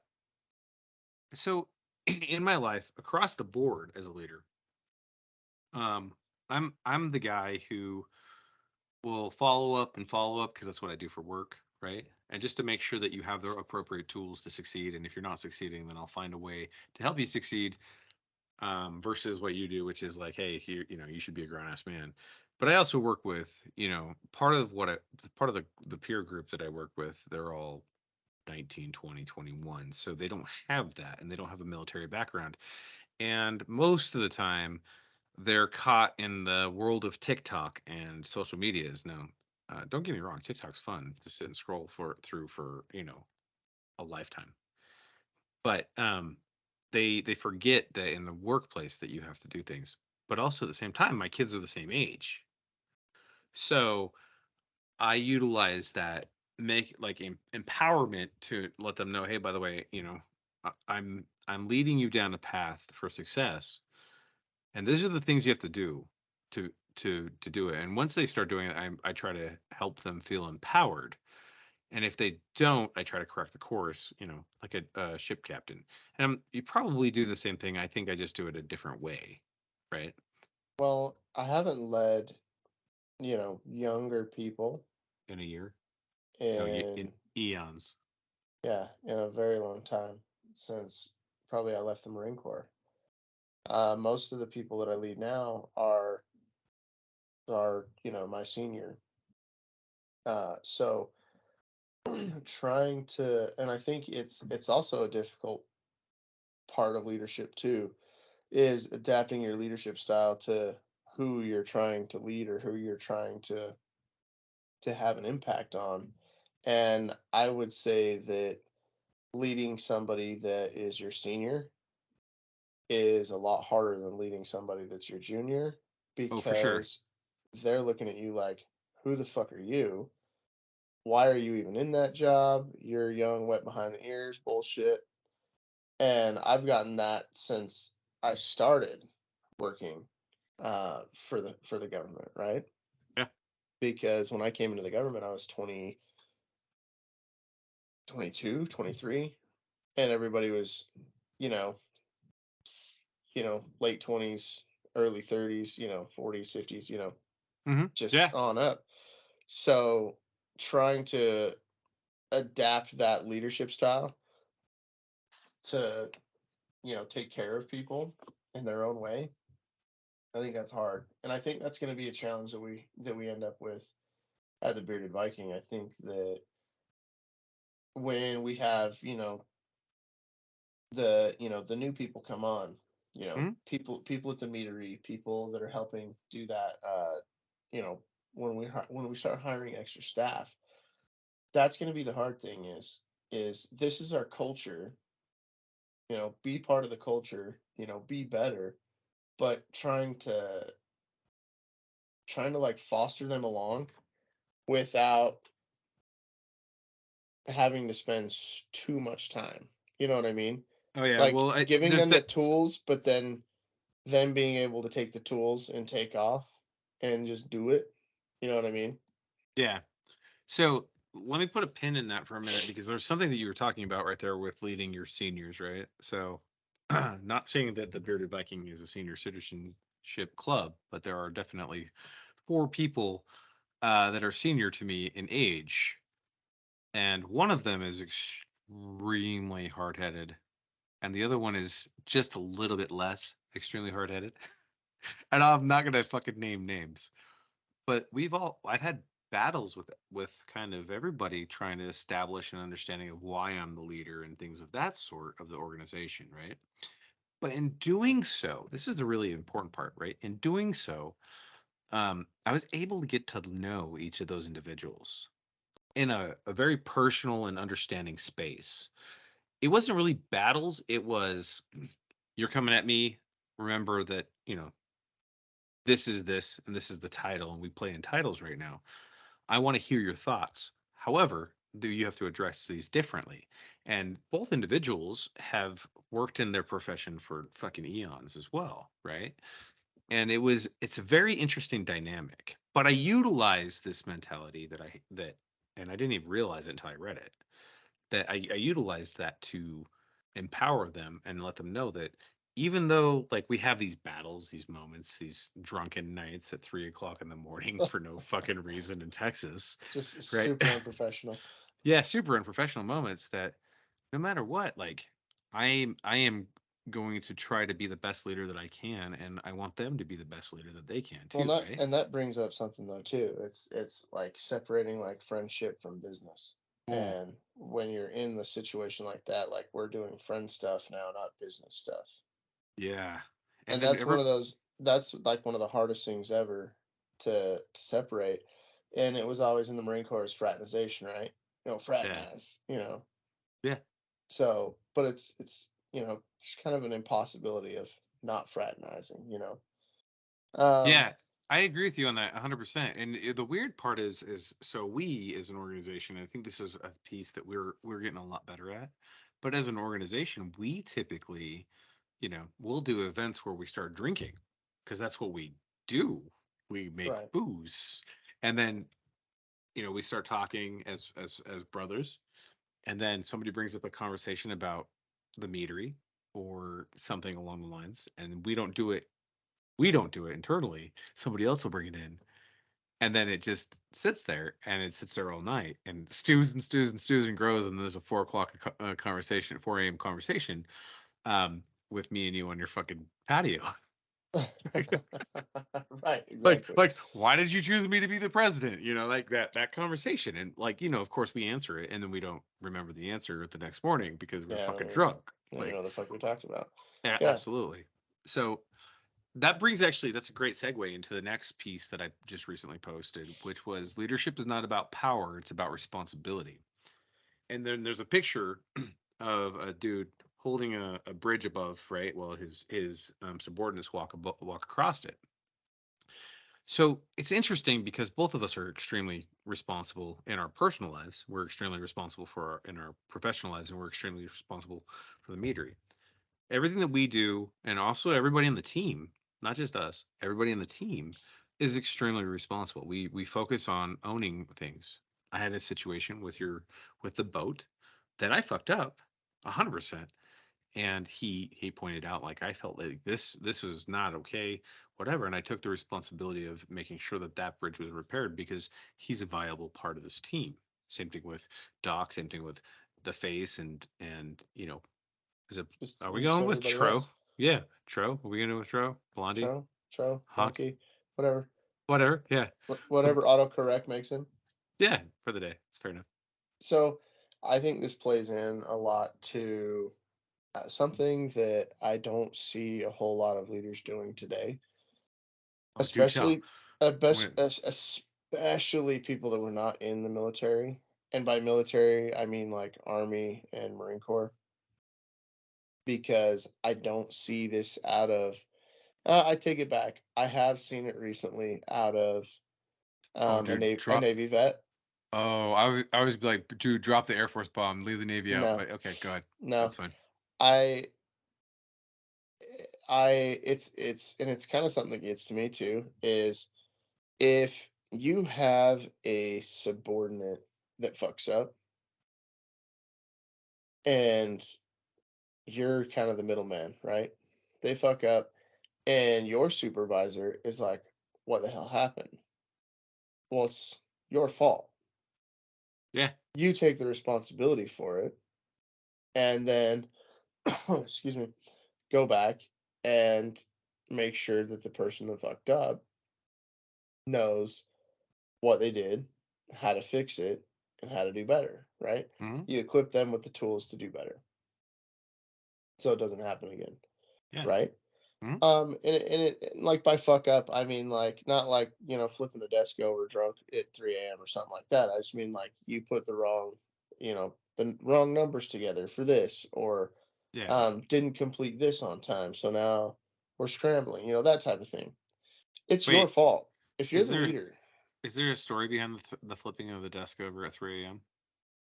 so in my life, across the board as a leader, um, I'm the guy who will follow up and follow up because that's what I do for work, right? And just to make sure that you have the appropriate tools to succeed. And if you're not succeeding, then I'll find a way to help you succeed. Versus what you do, which is like, hey, here, you should be a grown ass man. But I also work with, part of the peer group that I work with, they're all 19, 20, 21. So they don't have that and they don't have a military background. And most of the time, they're caught in the world of TikTok and social medias. Now, don't get me wrong, TikTok's fun to sit and scroll through for a lifetime. But they forget that in the workplace that you have to do things. But also at the same time, my kids are the same age, so I utilize that make like empowerment to let them know, hey, by the way, I'm leading you down a path for success, and these are the things you have to do to do it. And once they start doing it, I try to help them feel empowered. And if they don't, I try to correct the course, like a ship captain. And you probably do the same thing. I think I just do it a different way, right? Well, I haven't led, younger people In a year, no, in in eons. in a very long time since probably I left the Marine Corps. Most of the people that I lead now are my senior. So trying to, and I think it's also a difficult part of leadership too, is adapting your leadership style to who you're trying to lead or who you're trying to have an impact on. And I would say that leading somebody that is your senior is a lot harder than leading somebody that's your junior Oh, for sure. because they're looking at you like, who the fuck are you? Why are you even in that job? You're young, wet behind the ears, bullshit. And I've gotten that since I started working for the government, right? Yeah. Because when I came into the government, I was 20, 22, 23, and everybody was, you know, late 20s, early 30s, 40s, 50s, just Yeah. on up. So trying to adapt that leadership style to, take care of people in their own way, I think that's hard. And I think that's going to be a challenge that we end up with at the Bearded Viking. I think that when we have, the new people come on, Mhm. people at the meadery, people that are helping do that, when we start hiring extra staff, that's going to be the hard thing is this is our culture, be part of the culture, be better, but trying to like foster them along without having to spend too much time. You know what I mean? Oh yeah. Like Well, giving there's them the that. tools, but then them being able to take the tools and take off and just do it. You know what I mean? Yeah. So let me put a pin in that for a minute because there's something that you were talking about right there with leading your seniors, right? So, not saying that the Bearded Viking is a senior citizenship club, but there are definitely 4 people that are senior to me in age, and one of them is extremely hard-headed, and the other one is just a little bit less extremely hard-headed. And I'm not gonna fucking name names, but I've had battles with kind of everybody trying to establish an understanding of why I'm the leader and things of that sort of the organization, right? But in doing so, this is the really important part, right? In doing so, I was able to get to know each of those individuals in a very personal and understanding space. It wasn't really battles. It was, you're coming at me. Remember that, this is this and this is the title, and we play in titles right now. I want to hear your thoughts. However, do you have to address these differently? And both individuals have worked in their profession for fucking eons as well, right? And it's a very interesting dynamic. But I utilize this mentality and I didn't even realize it until I read it, that I utilized that to empower them and let them know that even though like we have these battles, these moments, these drunken nights at 3 o'clock in the morning for no fucking reason in Texas, Just right? super unprofessional. Yeah, super unprofessional moments that no matter what, like I am going to try to be the best leader that I can, and I want them to be the best leader that they can Well, too, right? that brings up something though too. It's like separating like friendship from business. Mm, And when you're in the situation like that, like we're doing friend stuff now, not business stuff. yeah. And And that's every one of those that's like one of the hardest things ever to separate. And it was always in the Marine Corps is fraternization, right? yeah. Fraternize, Yeah. So, but there's kind of an impossibility of not fraternizing. Yeah, I agree with you on that 100%. And the weird part is so we as an organization, I think this is a piece that we're getting a lot better at. But as an organization, we typically, we'll do events where we start drinking because that's what we do. We make Right. booze, and then we start talking as brothers, and then somebody brings up a conversation about the meadery or something along the lines, and we don't do it internally. Somebody else will bring it in, and then it just sits there, and it sits there all night, and stews and stews and stews and grows, and there's a 4 o'clock conversation, 4 a.m. conversation, with me and you on your fucking patio. Right, like exactly. like why did you choose me to be the president? Like that conversation, and like of course we answer it, and then we don't remember the answer the next morning because we're Yeah, fucking drunk. I don't even Like, know the fuck we talked about. yeah, Yeah. absolutely. So that's a great segue into the next piece that I just recently posted, which was leadership is not about power, it's about responsibility. And then there's a picture of a dude holding a bridge above, right? While his subordinates walk across it. So it's interesting because both of us are extremely responsible in our personal lives. We're extremely responsible in our professional lives, and we're extremely responsible for the meadery. Everything that we do, and also everybody on the team, not just us, everybody on the team is extremely responsible. We focus on owning things. I had a situation with the boat that I fucked up 100%, and he pointed out, like, I felt like this was not okay, whatever, and I took the responsibility of making sure that that bridge was repaired because he's a viable part of this team. Same thing with Doc, same thing with the face, and is it, Just are we just going with everybody Tro? else. Yeah, Tro. Are we going to with Tro? Blondie? Tro, Hawk? Honky, whatever. Whatever. Yeah. Whatever autocorrect makes him. Yeah, for the day. It's fair enough. So I think this plays in a lot to something that I don't see a whole lot of leaders doing today, Oh, do tell. especially When, especially people that were not in the military. And by military, I mean like Army and Marine Corps, because I don't see this out of. I take it back. I have seen it recently out of oh, a dude, a drop. Navy vet. Oh, I was like, dude, drop the Air Force bomb, leave the Navy out. No, But okay, go ahead. no. That's fine. I it's and it's kind of something that gets to me too, is if you have a subordinate that fucks up and you're kind of the middleman, right? They fuck up and your supervisor is like, what the hell happened? Well, it's your fault. Yeah. You take the responsibility for it and then excuse me, go back and make sure that the person that fucked up knows what they did, how to fix it, and how to do better, right? Hmm. You equip them with the tools to do better so it doesn't happen again, Yeah. right? Hmm. Like by fuck up, I mean like not like, flipping the desk over drunk at 3 a.m. or something like that. I just mean like you put the wrong numbers together for this, or Yeah. didn't complete this on time. So now we're scrambling, that type of thing. It's your Wait, fault. If you're is the there leader. is there a story behind the flipping of the desk over at 3 a.m.?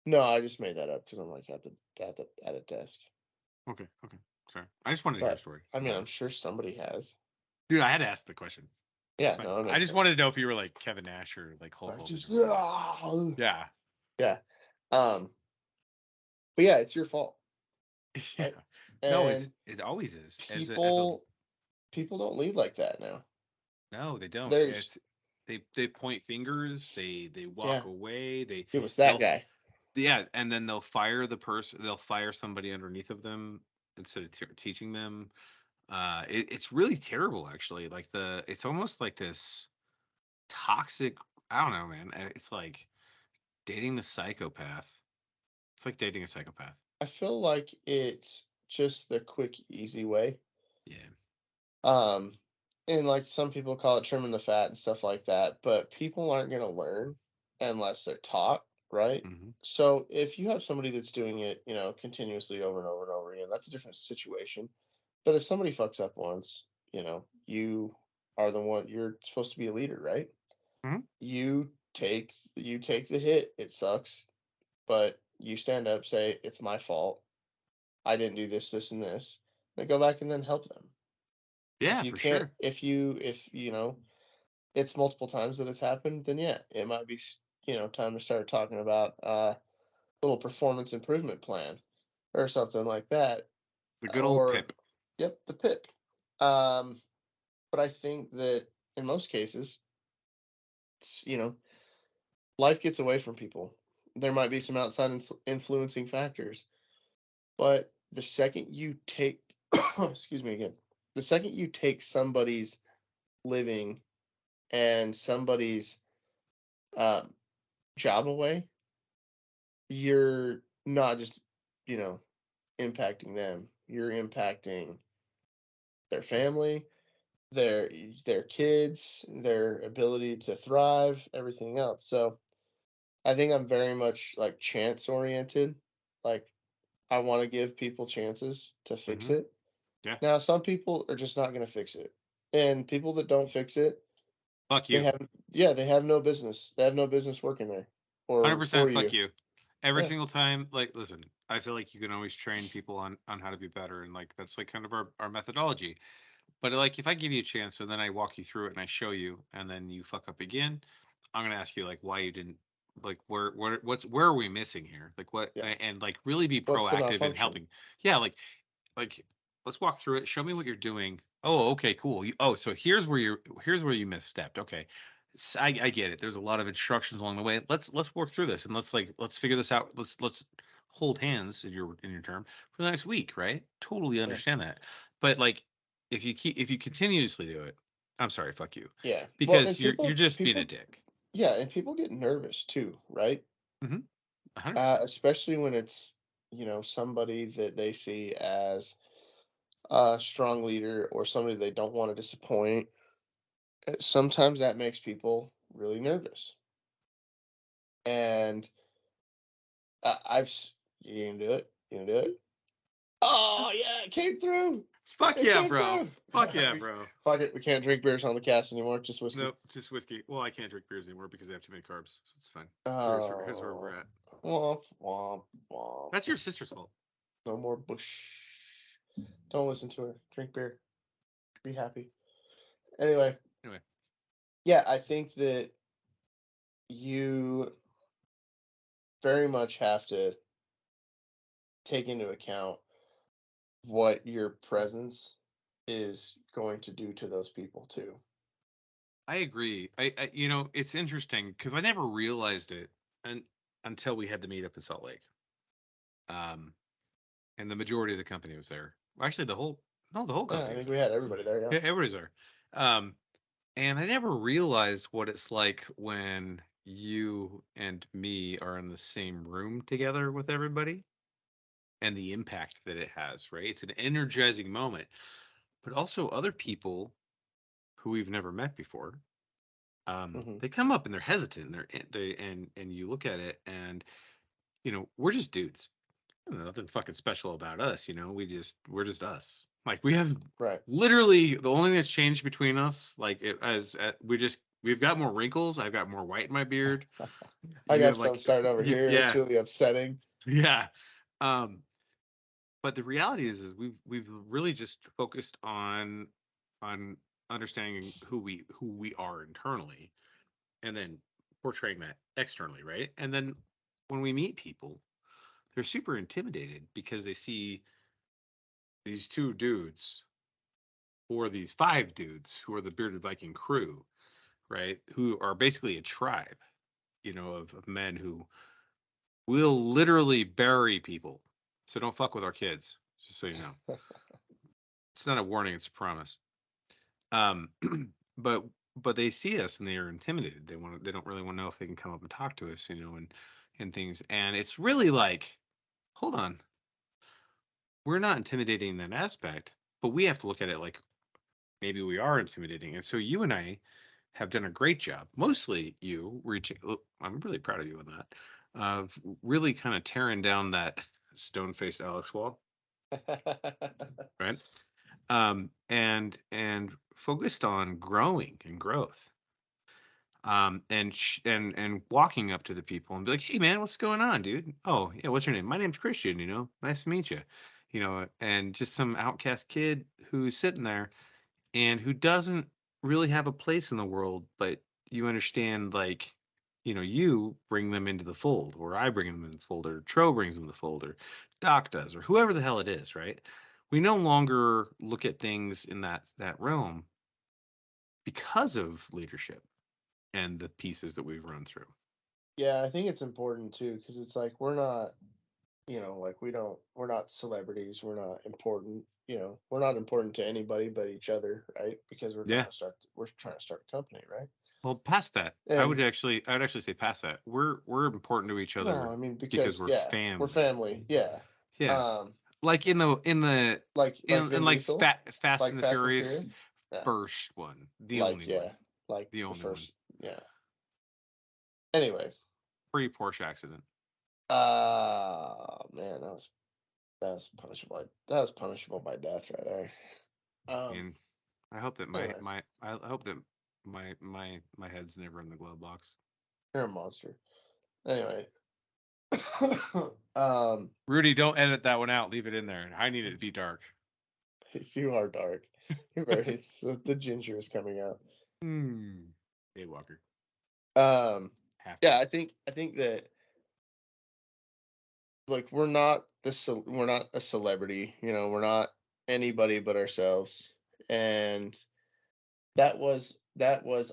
No, I just made that up because I'm like at a desk. Okay. Okay. Sorry. I just wanted to hear a But story I mean, about I'm it. sure somebody has. Dude, I had to ask the question. It's Yeah, fine. no, it I makes just wanted sense. to know if you were like Kevin Nash or like Hulk Like Hogan just or whatever. Yeah. yeah. Um, but yeah, it's your fault, Yeah. right? No, And it always is. As a people don't lead like that now. no, they don't. There's It's they point fingers, they walk yeah, away, it was that they'll guy. yeah, and then they'll fire the person, they'll fire somebody underneath of them instead of teaching them. It's really terrible actually. Like it's almost like this toxic, I don't know, man. It's like dating the psychopath. It's like dating a psychopath. I feel like it's just the quick, easy way. Yeah. Um, and like some people call it trimming the fat and stuff like that, but people aren't going to learn unless they're taught, right? Hmm. So if you have somebody that's doing it, continuously over and over and over again, that's a different situation. But if somebody fucks up once, you are the one, you're supposed to be a leader, right? Hmm. You take the hit, it sucks, but you stand up, say, it's my fault. I didn't do this, this, and this. Then go back and then help them. If Yeah, you for can't, sure. if it's multiple times that it's happened, then yeah, it might be time to start talking about little performance improvement plan or something like that. The good old Or Pip. yep, the PIP. Um, but I think that in most cases, life gets away from people. There might be some outside influencing factors, but the second you take, excuse me again, the second you take somebody's living and somebody's um, job away, you're not just, you know, impacting them. You're impacting their family, their their kids, their ability to thrive, everything else. So I think I'm very much like chance oriented. Like I want to give people chances to fix Hmm. it. Yeah. Now some people are just not going to fix it. And people that don't fix it, Fuck They you. have no business. They have no business working there. Or 100% for fuck you. you. Every Yeah. single time, like, listen, I feel like you can always train people on how to be better, and like that's like kind of our methodology. But like if I give you a chance and then I walk you through it and I show you and then you fuck up again, I'm gonna ask you like why you didn't, like where are we missing here? Like what, Yeah. and like really be What's the proactive in malfunction? helping. Yeah, like let's walk through it. Show me what you're doing. Oh, okay, cool. Oh, so here's where you misstepped. Okay. I get it. There's a lot of instructions along the way. Let's work through this and let's figure this out. Let's hold hands in your term for the next week, right? Totally Yeah. understand that. But like if you continuously do it, I'm sorry, fuck you. Yeah. Because you're just being a dick. Yeah, and people get nervous too, right? Mm-hmm. 100%. Especially when it's, somebody that they see as a strong leader or somebody they don't want to disappoint. Sometimes that makes people really nervous. And you gonna do it? You gonna do it? Oh yeah, it came through. Fuck It yeah, came bro. through. Fuck yeah, bro. Fuck it. We can't drink beers on the cast anymore. Just whiskey. Nope, just whiskey. Well, I can't drink beers anymore because I have too many carbs, so it's fine. Here's where we're at. Womp womp womp. That's your sister's fault. No more Bush. Don't listen to her. Drink beer. Be happy. Anyway. Yeah, I think that you very much have to take into account what your presence is going to do to those people too. I agree. I it's interesting because I never realized it until we had the meetup in Salt Lake. And the majority of the company was there. Well, actually, the whole company. Yeah, I think we had everybody there. Yeah, everybody's there. And I never realized what it's like when you and me are in the same room together with everybody and the impact that it has, right? It's an energizing moment. But also other people who we've never met before, they come up and they're hesitant and you look at it and we're just dudes. Nothing fucking special about us, we're just us. Like we have literally the only thing that's changed between us, like we've got more wrinkles. I've got more white in my beard. I got some starting over here. Yeah. It's really upsetting. Yeah. But the reality is we've really just focused on understanding who we are internally and then portraying that externally, right? And then when we meet people, they're super intimidated because they see these two dudes or these five dudes who are the Bearded Viking crew, right? Who are basically a tribe, of men who will literally bury people. So don't fuck with our kids, just so you know. It's not a warning, it's a promise. But they see us and they are intimidated. They don't really want to know if they can come up and talk to us, and things. And it's really like, hold on. We're not intimidating in that aspect, but we have to look at it like maybe we are intimidating. And so you and I have done a great job, mostly you reaching. I'm really proud of you on that, of really kind of tearing down that stone-faced Alex wall, right? And focused on growing and growth, and walking up to the people and be like, hey man, what's going on, dude? Oh yeah, what's your name? My name's Christian. Nice to meet you. And just some outcast kid who's sitting there and who doesn't really have a place in the world, but you understand, like, you bring them into the fold, or I bring them in the fold, or Tro brings them in the fold, or Doc does, or whoever the hell it is, right? We no longer look at things in that realm because of leadership and the pieces that we've run through. Yeah, I think it's important too, because it's like we're not, we're not celebrities, we're not important, we're not important to anybody but each other, right? Because we're trying to start a company, right? Well, past that, I would actually say past that. We're important to each other. No, I mean because we're family. We're family, yeah. Yeah. Like in the like Fast and the Furious yeah. first one, the only one, like the only first, one. Yeah. Anyway, pre-Porsche accident. Man, that was punishable. That was punishable by death right there. And I hope that I hope that my head's never in the glove box. You're a monster. Anyway. Rudy, don't edit that one out. Leave it in there. I need it to be dark. You are dark. You're very. The ginger is coming out. Hey, Walker. Yeah, I think that like we're not a celebrity. You know, we're not anybody but ourselves, and that was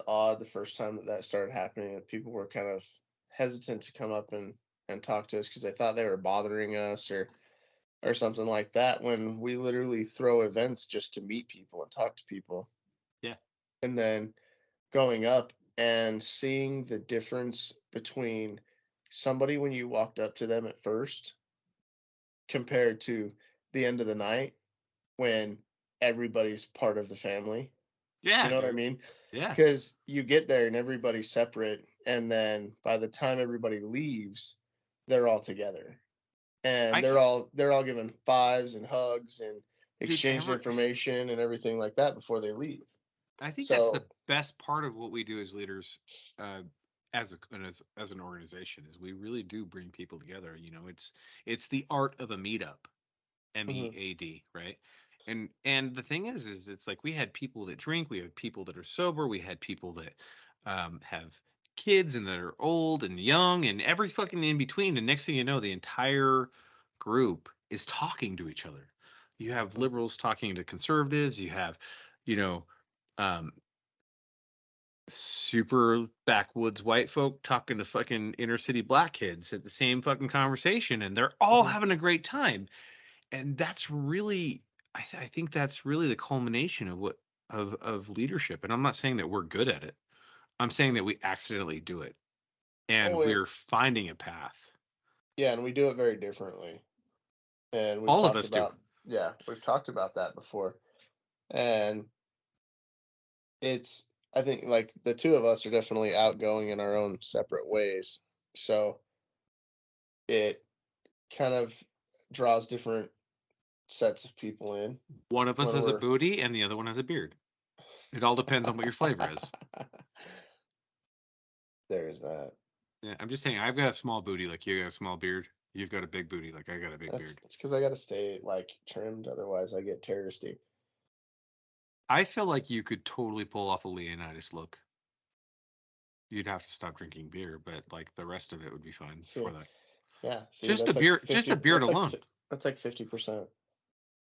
odd the first time that started happening. And people were kind of hesitant to come up and talk to us because they thought they were bothering us or something like that, when we literally throw events just to meet people and talk to people. Yeah. And then going up and seeing the difference between somebody when you walked up to them at first compared to the end of the night when everybody's part of the family. Yeah. You know what I mean? Yeah. Because you get there and everybody's separate, and then by the time everybody leaves, they're all together. And they're all giving fives and hugs and exchanging information and everything like that before they leave. I think that's the best part of what we do as leaders, as an organization, is we really do bring people together. You know, it's the art of a meetup, MEAD, right? And the thing is it's like we had people that drink, we have people that are sober, we had people that have kids and that are old and young and every fucking in between. And next thing you know, the entire group is talking to each other. You have liberals talking to conservatives. You have, you know, super backwoods white folk talking to fucking inner city black kids at the same fucking conversation, and they're all having a great time. And that's really, I think that's really the culmination of what of leadership. And I'm not saying that we're good at it. I'm saying that we accidentally do it, and we're finding a path. Yeah, and we do it very differently. And all of us do. Yeah, we've talked about that before. And I think like the two of us are definitely outgoing in our own separate ways. So it kind of draws different sets of people in. One of us has a booty and the other one has a beard. It all depends on what your flavor is. There's that. Yeah, I'm just saying, I've got a small booty like you got a small beard. You've got a big booty like I got a big beard. It's because I got to stay like trimmed, otherwise I get terroristy. I feel like you could totally pull off a Leonidas look. You'd have to stop drinking beer, but like the rest of it would be fine for that. Yeah, just a beer, just a beard alone. That's like 50%.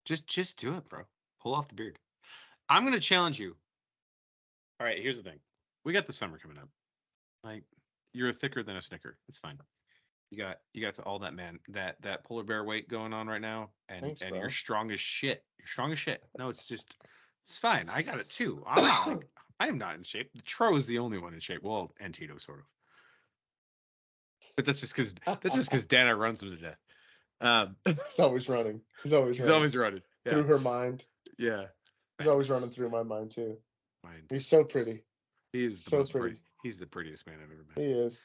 Just do it, bro. Pull off the beard. I'm gonna challenge you. All right, here's the thing. We got the summer coming up. Like, you're thicker than a Snicker. It's fine. You got all that that polar bear weight going on right now, and Thanks, and bro. you're strong as shit. You're strong as shit. No, it's fine. I got it too. I'm not like, I am not in shape. The Tro is the only one in shape. Well, and Tito sort of. But that's just because Dana runs him to death. He's always running. He's always running. Yeah. Through her mind. Yeah. He's always running through my mind too. Mine. He's so pretty. He is so pretty. He's the prettiest man I've ever met. He is.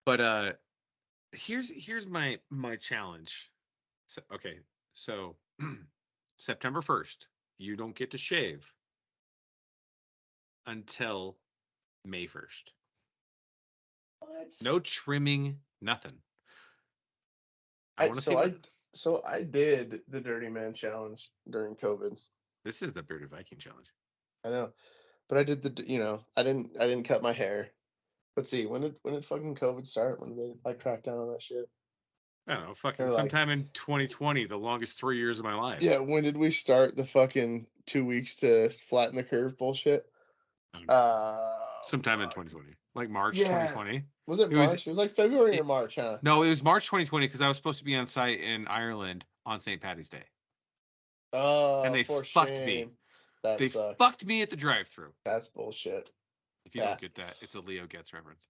But here's my challenge. So September 1st, you don't get to shave until May 1st. What? No trimming, nothing. So I did the Dirty Man Challenge during COVID. This is the Bearded Viking Challenge. I know, but I did I didn't cut my hair. Let's see, when did fucking COVID start? When did they like crack down on that shit? I don't know, fucking sometime in 2020, the longest 3 years of my life. Yeah, when did we start the fucking 2 weeks to flatten the curve bullshit? Sometime in 2020, like March 2020. Was it March? It was like February or March, huh? No, it was March 2020 because I was supposed to be on site in Ireland on St. Paddy's Day. Oh, and they fucked me. They sucks. fucked me at the drive-thru. That's bullshit. If you don't get that, it's a Leo Getz reference.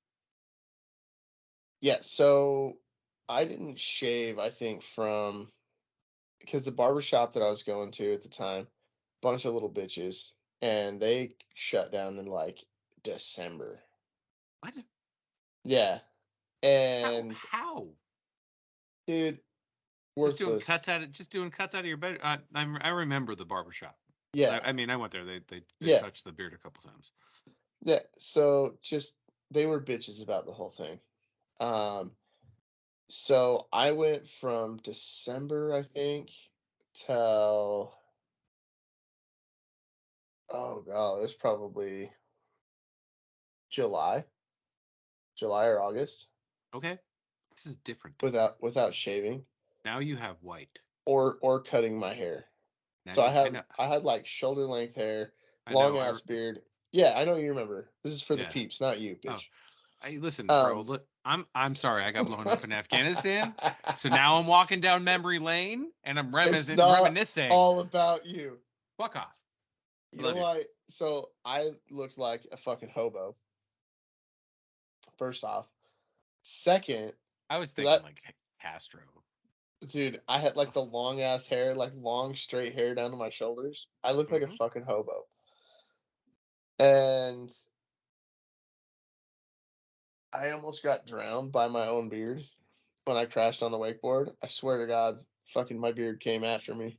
Yeah, so I didn't shave, I think, because the barbershop that I was going to at the time, bunch of little bitches, and they shut down in like December. What? Yeah. And how? Dude, worthless. Just doing cuts out of your bed. I remember the barbershop. Yeah. I mean, I went there. They Yeah. touched the beard a couple times. Yeah. So just they were bitches about the whole thing. So I went from December, I think, till oh god, it was probably July, July or August, Okay, this is different. without shaving Now you have white. or cutting my hair. Now So you, I know. I had like shoulder length hair, I long know. ass beard. Yeah, I know you remember. This is for the Yeah. peeps, not you, Oh, bitch. listen, bro. Look, I'm sorry. I got blown up in Afghanistan. So now I'm walking down memory lane and I'm It's not reminiscing. all about you. Fuck off. You Love know you. why? So I looked like a fucking hobo. First off. Second, I was thinking that like Castro. dude, I had like the long ass hair, like long straight hair down to my shoulders. I looked like a Mhm. fucking hobo. And I almost got drowned by my own beard when I crashed on the wakeboard. I swear to God, fucking my beard came after me.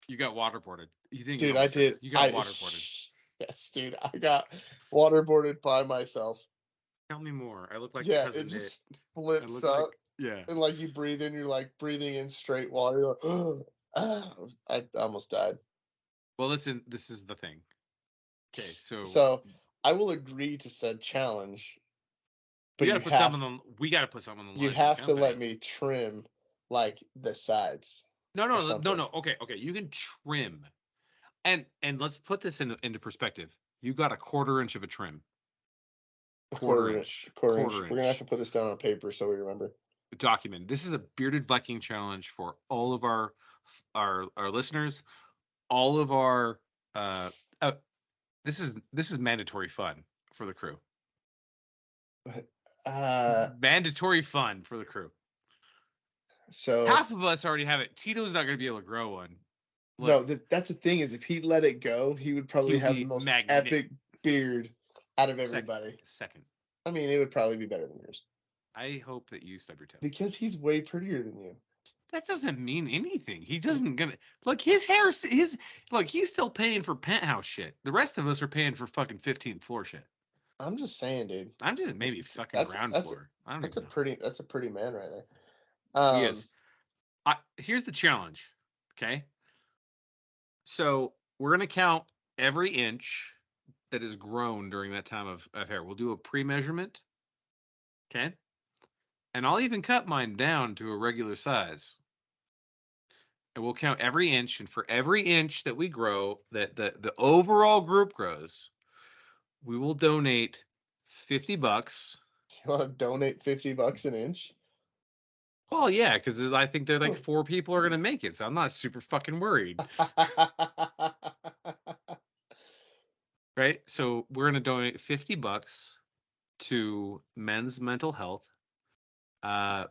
You got waterboarded. You didn't get Dude, I almost drowned. did. You got waterboarded. Yes, dude, I got waterboarded by myself. Tell me more. I look like Yeah, cousin it just Nick. I flips look up, like yeah. and like you breathe in, you're like breathing in straight water. You're like, I almost died. Well, listen. This is the thing. Okay, so So I will agree to said challenge, we but gotta put something on. We gotta put something on the you line for the have to let company. me trim like the sides No, or no, no, something. no. Okay, okay. You can trim, and let's put this into perspective. You got a quarter inch of a trim. Quarter inch. Quarter inch. Quarter We're gonna have inch. to put this down on paper so we remember. Document. This is a bearded Viking challenge for all of our listeners, all of our uh, uh this is mandatory fun for the crew. Mandatory fun for the crew. So Half of us already have it. Tito's not going to be able to grow one. no, Look, that's the thing is if he let it go, he would probably he'll have the be most epic beard out of everybody. Second. I mean, it would probably be better than yours I hope that you stub your toe. because he's way prettier than you. That doesn't mean anything. He doesn't gonna look his hair. He's still paying for penthouse shit. The rest of us are paying for fucking 15th floor shit. I'm just saying, dude. I'm just maybe fucking ground floor. I don't even know. That's a pretty man right there. He is. Here's the challenge. Okay. So we're gonna count every inch that is grown during that time of hair. We'll do a pre-measurement. Okay. And I'll even cut mine down to a regular size. And we'll count every inch, and for every inch that we grow, that the overall group grows, we will donate $50. You want to donate $50 an inch? Well, yeah, because I think they're like 4 people are gonna make it, so I'm not super fucking worried. Right? So we're gonna donate $50 to Men's Mental Health, a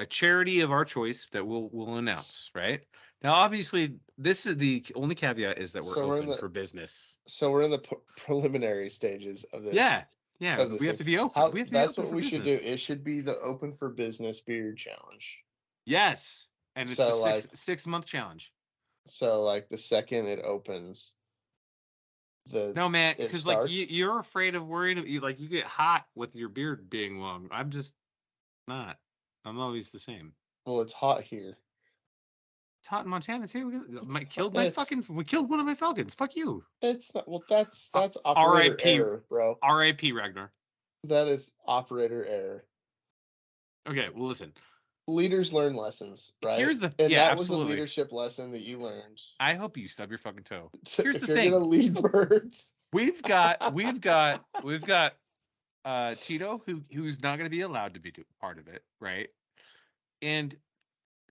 charity of our choice that we'll announce. Right now, obviously, this is the only caveat is that we're open for business. So we're in the preliminary stages of this. Yeah, we have to be open. That's what we should do. It should be the open for business beard challenge. Yes, and it's so a like 6-month challenge. So like the second it opens, no man, because like you're afraid of worrying. You get hot with your beard being long. I'm just not. I'm always the same. Well, it's hot here. It's hot in Montana too. We killed one of my falcons. Fuck you. It's not. Well, that's operator error, bro. R.I.P. Ragnar. That is operator error. Okay, well listen. Leaders learn lessons, right? That absolutely. was a leadership lesson that you learned. I hope you stub your fucking toe. Here's the thing. If you're gonna lead birds, we've got Tito who's not gonna be allowed to be part of it, right? And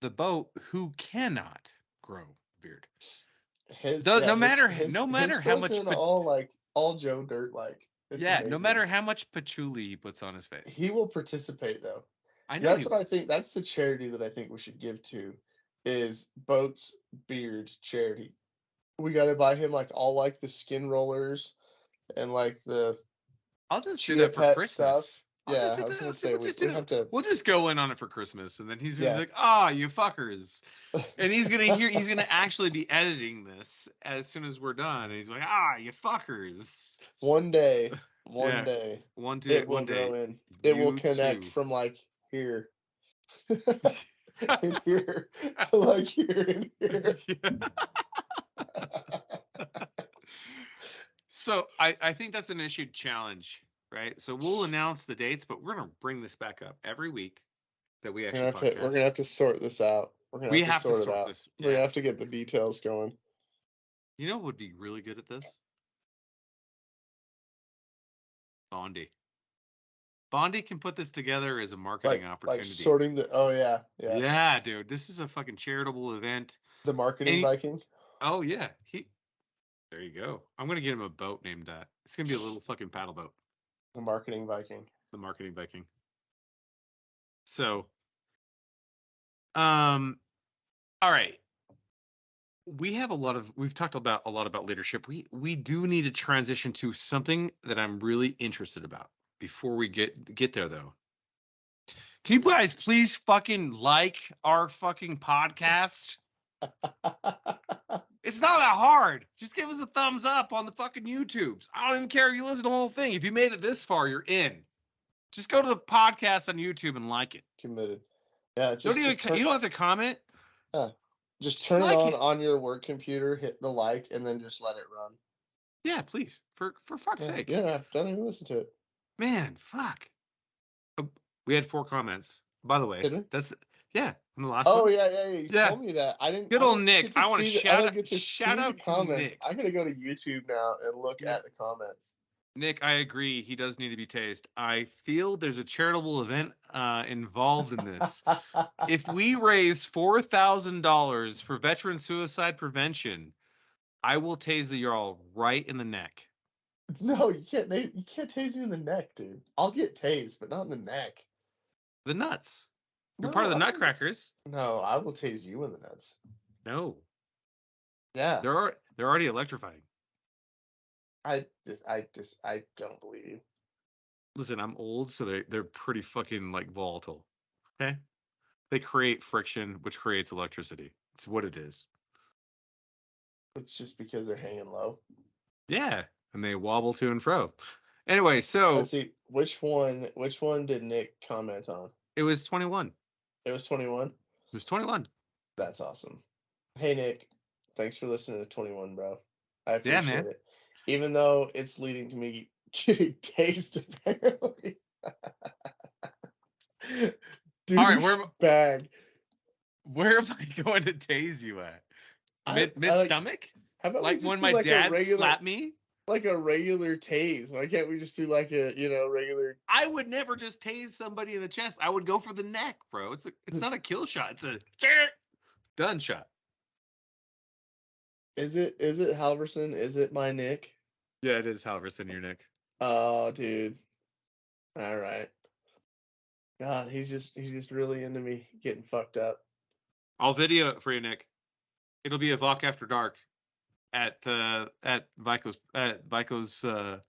the boat who cannot grow beard. No matter how much all Joe Dirt like. No matter how much patchouli he puts on his face. He will participate though. I know. That's what I think. That's the charity that I think we should give to, is Boat's Beard Charity. We got to buy him like all like the skin rollers and like the. I'll just do that for Christmas. Stuff. Yeah, I was gonna say we have to. We'll just go in on it for Christmas, and then he's gonna Yeah. be like, you fuckers. And he's gonna actually be editing this as soon as we're done. And he's like, you fuckers. One day, Yeah. day, One will day. grow in. It will You connect too. from like here, and here to like here and here. So I think that's an issued challenge, right? So we'll announce the dates, but we're gonna bring this back up every week that we actually podcast. We're gonna have to sort this out. We have to sort it out. this. We're gonna have to get the details going. You know who would be really good at this? Bondi. Bondi can put this together as a marketing opportunity. Like sorting the. Oh yeah. Yeah, dude. This is a fucking charitable event. The marketing Viking. Oh yeah. There you go. I'm gonna get him a boat named that. It's gonna be a little fucking paddle boat. The marketing Viking. The marketing Viking. So, all right. We've talked a lot about leadership. We do need to transition to something that I'm really interested about before we get there though. Can you guys please fucking like our fucking podcast? It's not that hard. Just give us a thumbs up on the fucking YouTubes. I don't even care if you listen to the whole thing. If you made it this far, you're in. Just go to the podcast on YouTube and like it. Committed. Yeah. You don't have to comment. Just turn it on your work computer, hit the like, and then just let it run. Yeah, please. For fuck's sake. Yeah, don't even listen to it. Man, fuck. We had 4 comments. By the way, did we? That's on the last one. Oh yeah. You told me that. I didn't. Good old Nick. I want to shout out the comments. Nick. I'm gonna go to YouTube now and look at the comments. Nick, I agree. He does need to be tased. I feel there's a charitable event involved in this. If we raise $4,000 for veteran suicide prevention, I will tase the Jarl right in the neck. No, you can't. You can't tase me in the neck, dude. I'll get tased, but not in the neck. The nuts. You're part of the Nutcrackers. No, I will tase you in the nuts. No. Yeah. They're already electrifying. I don't believe you. Listen, I'm old, so they're pretty fucking like volatile. Okay? They create friction, which creates electricity. It's what it is. It's just because they're hanging low. Yeah, and they wobble to and fro. Anyway, so let's see which one did Nick comment on? It was 21. It was 21? It was 21. That's awesome. Hey Nick, thanks for listening to 21, bro. I appreciate it. Even though it's leading to me getting tased, apparently. Dude, all right, where am I going to tase you at? Mid stomach? How about like when my dad slapped me? Like a regular tase. Why can't we just do like a regular? I would never just tase somebody in the chest. I would go for the neck, bro. It's not a kill shot. It's a done shot. Is it Halverson? Is it my Nick? Yeah, it is Halverson, your Nick. Oh, dude. All right. God, he's just really into me getting fucked up. I'll video it for you, Nick. It'll be a Vok After Dark at Viko's at the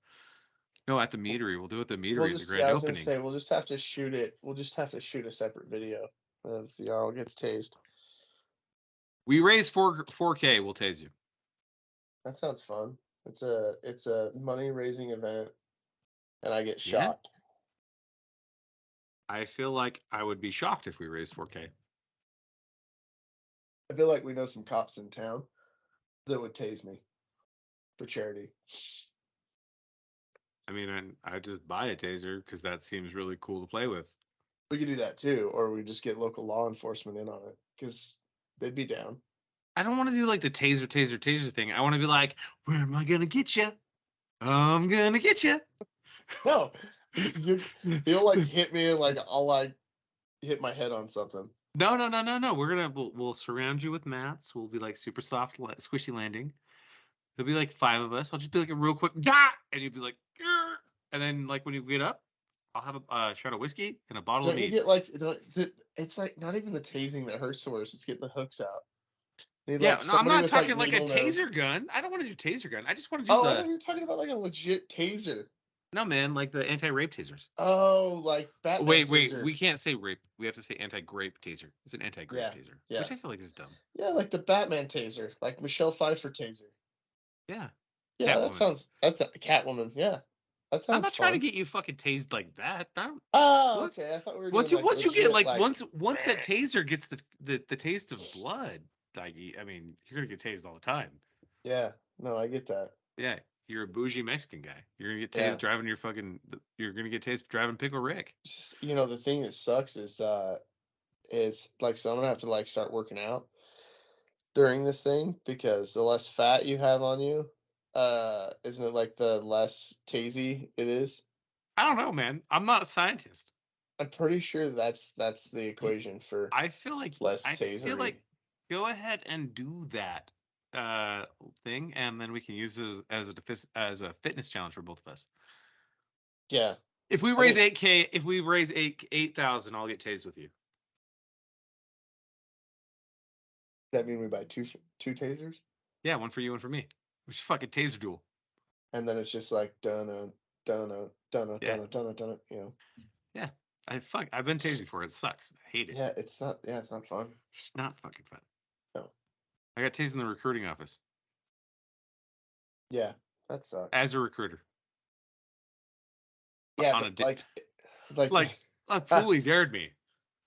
meadery. We'll do it at the meadery at the grand opening. I was gonna say we'll just have to shoot it. We'll just have to shoot a separate video if the Jarl gets tased. We raise 4K, we'll tase you. That sounds fun. It's a money raising event, and I get shocked. I feel like I would be shocked if we raised 4K. I feel like we know some cops in town that would tase me for charity. I mean, I just buy a taser because that seems really cool to play with. We could do that too, or we just get local law enforcement in on it because they'd be down. I don't want to do like the taser thing. I want to be like, where am I going to get you? I'm going to get you. No. He'll like hit me and like I'll like hit my head on something. No. We'll surround you with mats. We'll be like super soft, squishy landing. There'll be like 5 of us. I'll just be like a real quick, and you'll be like, Grr! And then like when you get up, I'll have a shot of whiskey and a bottle of mead. Get like it's like not even the tasing that hurts worse. It's getting the hooks out. Yeah, no, I'm not talking like a taser gun. I don't want to do taser gun. I just want to do I thought you were talking about like a legit taser. No, man, like the anti-rape tasers. Oh, like Batman Wait, taser. we can't say rape. We have to say anti-grape taser. It's an anti-grape Yeah, taser, yeah. which I feel like is dumb. Yeah, like the Batman taser, like Michelle Pfeiffer taser. Yeah. Yeah, Catwoman. that's a Catwoman. Yeah, that I'm sounds not trying to fun. get you fucking tased like that. I don't, Oh, what? okay. I thought we were Once doing you like once you get legit, like like once that taser gets the taste of blood, like I mean, you're gonna get tased all the time. yeah. No, I get that. Yeah, you're a bougie Mexican guy. You're gonna get Yeah. tased driving your fucking. You're gonna get tased driving Pickle Rick. Just the thing that sucks is like so I'm gonna have to like start working out during this thing because the less fat you have on you, isn't it like the less tasy it is? I don't know, man. I'm not a scientist. I'm pretty sure that's the equation for I feel like less I feel tasery. like go ahead and do that thing, and then we can use it as a fitness challenge for both of us. Yeah. If we I raise think 8K, if we raise 8,000, I'll get tased with you. that mean we buy two tasers, Yeah, one for you, one for me. We should fucking taser duel. and then it's just like dun dun dun Yeah, dun dun dun. yeah. I've been tased before. It sucks. I hate it. Yeah, it's not. Yeah, it's not fun. It's not fucking fun. No. I got tased in the recruiting office Yeah, that sucks. as a recruiter. Yeah, On but a like fully dared me.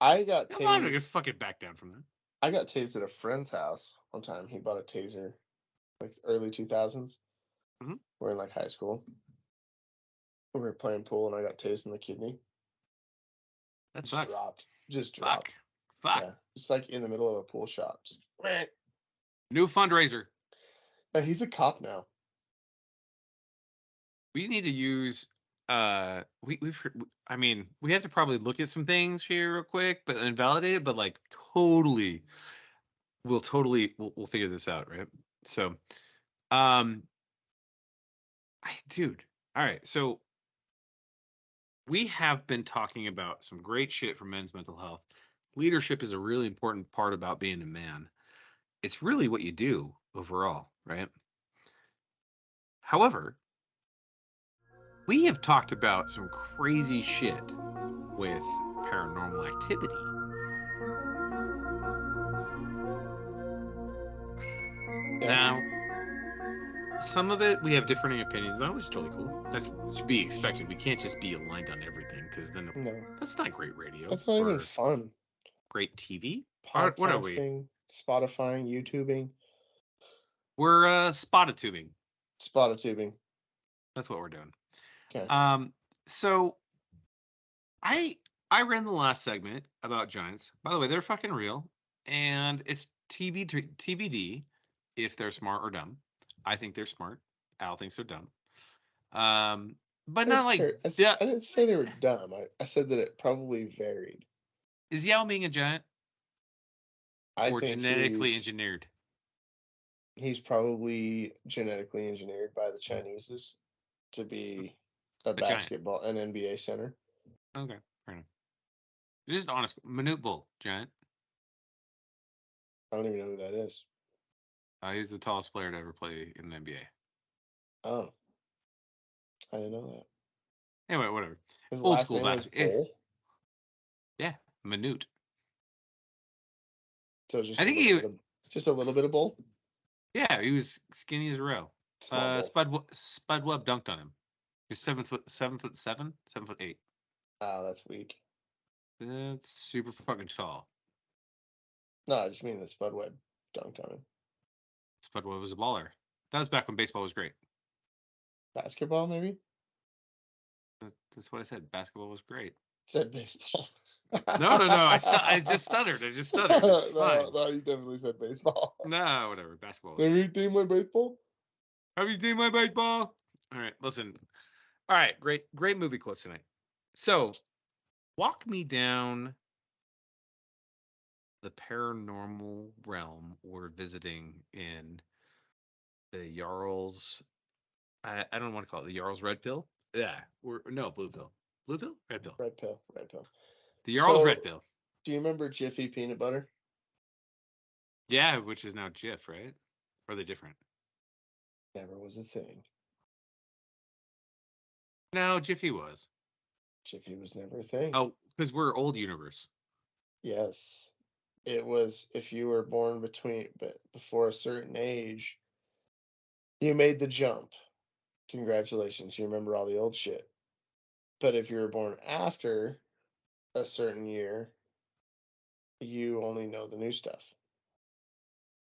I got I'm not gonna tased. fucking back down from that. I got tased at a friend's house one time. He bought a taser, like early 2000s. Mhm. We're in like high school. We were playing pool, and I got tased in the kidney. That Just sucks. dropped. Just dropped. Fuck. Yeah, just like in the middle of a pool shot. Just. New fundraiser. Yeah, he's a cop now. We need to use I mean, we have to probably look at some things here real quick, but invalidate it, but like we'll figure this out, right? So, um dude, all right. So we have been talking about some great shit for men's mental health. Leadership is a really important part about being a man. It's really what you do overall, right? However, we have talked about some crazy shit with paranormal activity. Yeah. Now, some of it we have differing opinions on, which is totally cool. That's to be expected. We can't just be aligned on everything because then No, that's not great radio. that's not even or fun. great TV. What are we? Podcasting, Spotifying, YouTubing, We're spotted tubing. Spotatubing. That's what we're doing. Okay. So I ran the last segment about giants. By the way, they're fucking real, and it's TBD if they're smart or dumb. I think they're smart. Al thinks they're dumb. But not like I didn't say they were dumb. I said that it probably varied. is Yao Ming a giant I or think genetically engineered? he's probably genetically engineered by the Chineses to be a giant. basketball, an NBA center. Okay, fair enough. Just honest, Manute Bull, giant. I don't even know who that is. He's the tallest player to ever play in the NBA. Oh, I didn't know that. Anyway, whatever. His Old last school name was basketball. Bull. Yeah, Manute. So just I think just a little bit of Bull. Yeah, he was skinny as a rail. Small Bull. Spud Webb dunked on him. He's 7'7", 7'8". Oh, that's weak. That's super fucking tall. No, I just mean that Spud Webb dunked on him. Spud Webb was a baller. That was back when baseball was great. Basketball, maybe? That's what I said. Basketball was great. Said baseball. No. I just stuttered. It's fine. No, you definitely said baseball. No, whatever. Basketball. Have you seen my baseball? Have you seen my baseball? All right, listen. All right, great movie quotes tonight. So, walk me down the paranormal realm we're visiting in the Jarl's. I don't want to call it the Jarl's Red Pill. Yeah, Blue Pill. Blue Pill? Red Pill. Red Pill. Red Pill. The Jarl's Red Pill. Do you remember Jiffy peanut butter? Yeah, which is now Jif, right? Or are they different? Never was a thing. No, Jiffy was. Jiffy was never a thing. Oh, because we're old universe. Yes. It was if you were born before a certain age, you made the jump. Congratulations, you remember all the old shit. But if you were born after a certain year, you only know the new stuff.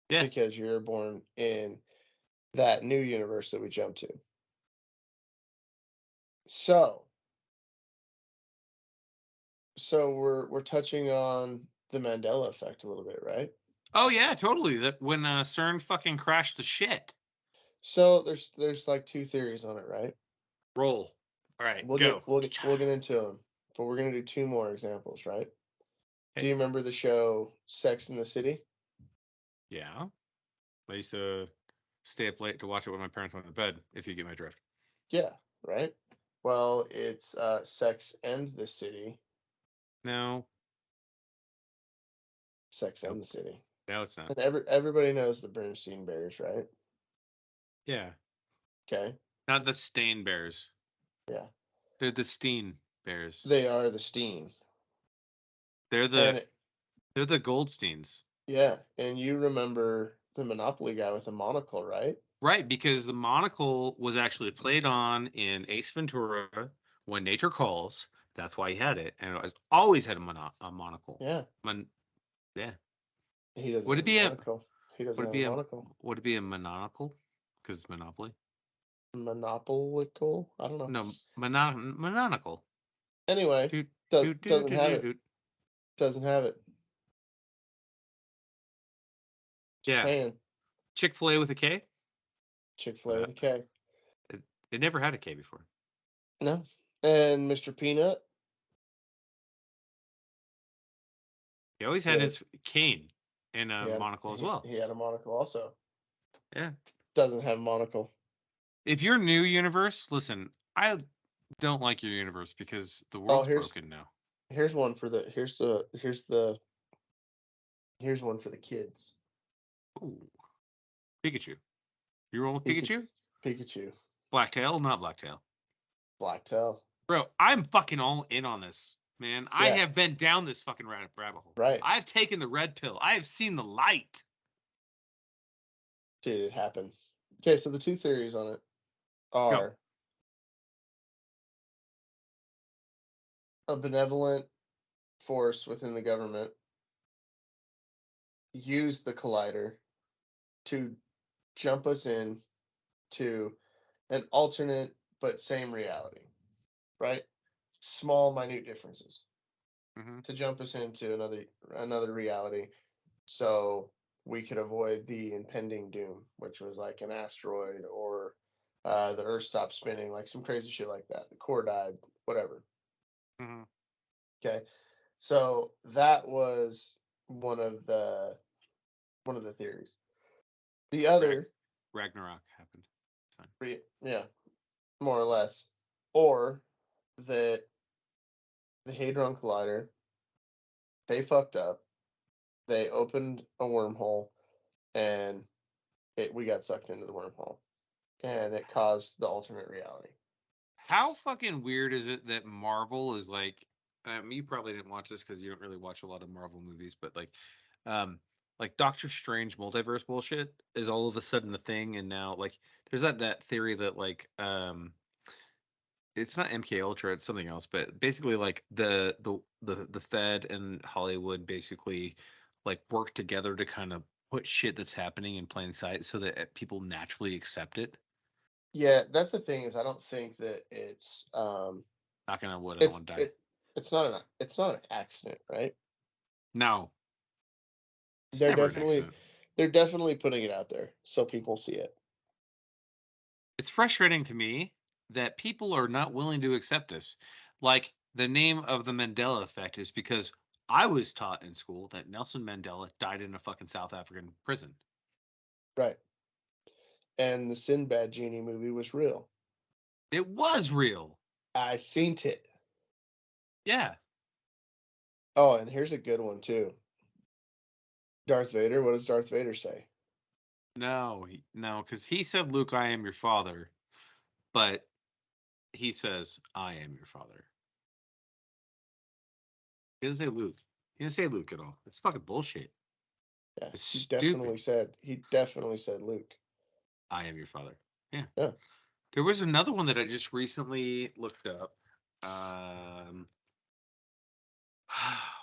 Yeah. Because you're born in that new universe that we jumped to. So we're touching on the Mandela effect a little bit, right? Oh yeah, totally. That when CERN fucking crashed the shit. So there's like two theories on it, right? Roll. All right, We'll go. get into them, but we're gonna do two more examples, right? Do Okay. you remember the show Sex in the City? Yeah. I used to stay up late to watch it when my parents went to bed, if you get my drift. Yeah, right. Well, it's Sex and the City. No. Sex Nope. and the City. No, it's not. And everybody knows the Bernstein Bears, right? Yeah. Okay. Not the Stain Bears. Yeah. They're the Steen Bears. They are the Steen. They're the Goldsteins. Yeah, and you remember the Monopoly guy with a monocle, right? Right, because the monocle was actually played on in Ace Ventura, When Nature Calls. That's why he had it, and it was always had a monocle. Yeah. Yeah. He doesn't Would have it a be a monocle. He doesn't would it have a be a monocle. would it be a monocle? Because it's Monopoly. Monopolical? I don't know. No, monocle. Anyway, Doot, doot, doot, doesn't doot, have doot, it. doot. Doesn't have it. Just Yeah. saying. Chick-fil-A with a K? Chick-fil-A with a K. It never had a K before. No. And Mr. Peanut. He always had his cane and a monocle as well. He had a monocle also. Yeah. Doesn't have a monocle. If you're new universe, listen, I don't like your universe because the world's broken now. Here's one for the here's one for the kids. Ooh. Pikachu. You roll with Pikachu? Pikachu. Blacktail, not Blacktail. Blacktail. Bro, I'm fucking all in on this, man. I Yeah. have been down this fucking rabbit hole. Right. I've taken the red pill. I have seen the light. Dude, it happened. Okay, so the two theories on it are a benevolent force within the government used the collider to jump us in to an alternate but same reality, right? Small, minute differences to jump us into another reality, so we could avoid the impending doom, which was like an asteroid or the Earth stopped spinning, like some crazy shit like that. The core died, whatever. Okay, so that was one of the theories. The other Ragnarok happened. yeah, more or less, or that the Hadron Collider, they fucked up. They opened a wormhole, and we got sucked into the wormhole, and it caused the alternate reality. How fucking weird is it that Marvel is like? You probably didn't watch this because you don't really watch a lot of Marvel movies, but like Doctor Strange multiverse bullshit is all of a sudden a thing, and now like there's that theory that like it's not MK Ultra, it's something else, but basically like the Fed and Hollywood basically like work together to kind of put shit that's happening in plain sight so that people naturally accept it. Yeah, that's the thing is I don't think that it's Knocking on wood, I don't want to die. It's not an accident, right? No. They're definitely putting it out there so people see it. It's frustrating to me that people are not willing to accept this. Like the name of the Mandela effect is because I was taught in school that Nelson Mandela died in a fucking South African prison. Right. And the Sinbad Genie movie was real. It was real. I seen it. Yeah. Oh, and here's a good one too. Darth Vader. What does Darth Vader say? No, because he said, "Luke, I am your father," but he says, "I am your father." He doesn't say Luke. He didn't say Luke at all. It's fucking bullshit. Yeah, It's he stupid. definitely said Luke. I am your father. Yeah. Yeah. There was another one that I just recently looked up.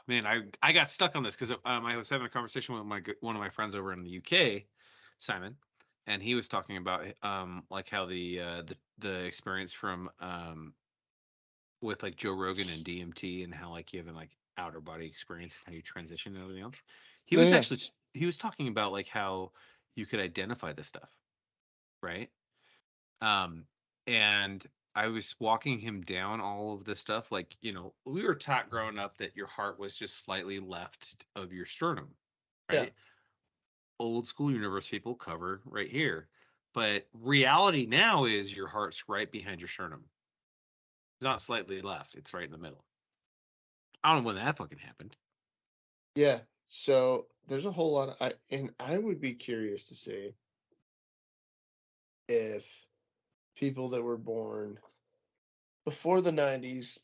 Man, I got stuck on this because I was having a conversation with one of my friends over in the UK, Simon, and he was talking about like how the experience from with like Joe Rogan and DMT and how like you have an like outer body experience and how you transition and everything else. Yeah. He was talking about like how you could identify this stuff, right? Um, and I was walking him down all of this stuff. Like, we were taught growing up that your heart was just slightly left of your sternum, Yeah. right? Old school universe people cover right here. But reality now is your heart's right behind your sternum. It's not slightly left, it's right in the middle. I don't know when that fucking happened. Yeah. So there's a whole lot and I would be curious to see if people that were born before the 90s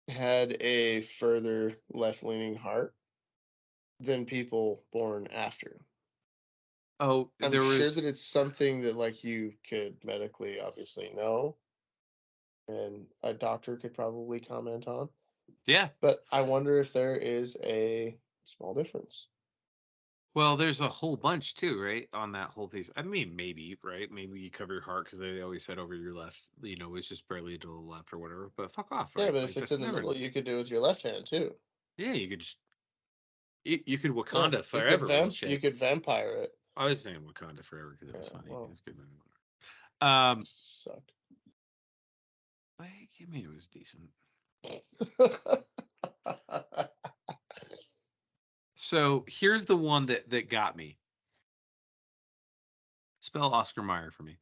had a further left-leaning heart than people born after. Oh, I'm there sure was that it's something that like you could medically obviously know and a doctor could probably comment on. yeah. But I wonder if there is a small difference. Well, there's a whole bunch too, right? On that whole piece. I mean, maybe, right? Maybe you cover your heart because they always said over your left, it's just barely to the left or whatever. But fuck off, Yeah, right? but if Like it's that's in the never. middle, you could do it with your left hand too. Yeah, you could just you could Yeah, Wakanda forever with you shit. could vampire it. I was saying Wakanda forever because it was Yeah, funny. It well, was a good movie. sucked. I mean, it was decent. So here's the one that got me. Spell Oscar Mayer for me.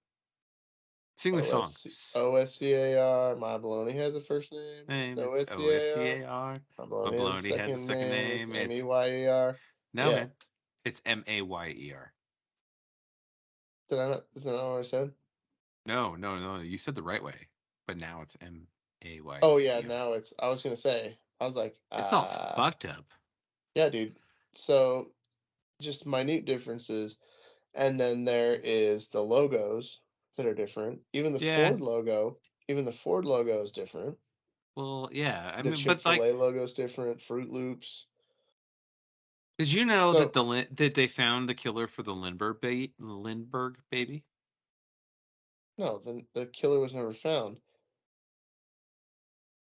Sing the song. OSCAR. My baloney has a first name. It's Name, it's OSCAR. OSCAR. My My baloney has a baloney has a second second name. It's name. It's MEYER. no Yeah. man. It's Mayer. Did I not? Is that not what I said? No. You said the right way, but now it's Oh yeah. Mayer. Now it's. I was gonna say. I was like, It's all fucked up. yeah, dude. So just minute differences, and then there is the logos that are different. Yeah. Even the Ford logo is different. Well, yeah. I The mean, but like, Chick-fil-A logo is different. Fruit Loops. did you know that So that they found the killer for the Lindbergh baby? no, the killer was never found.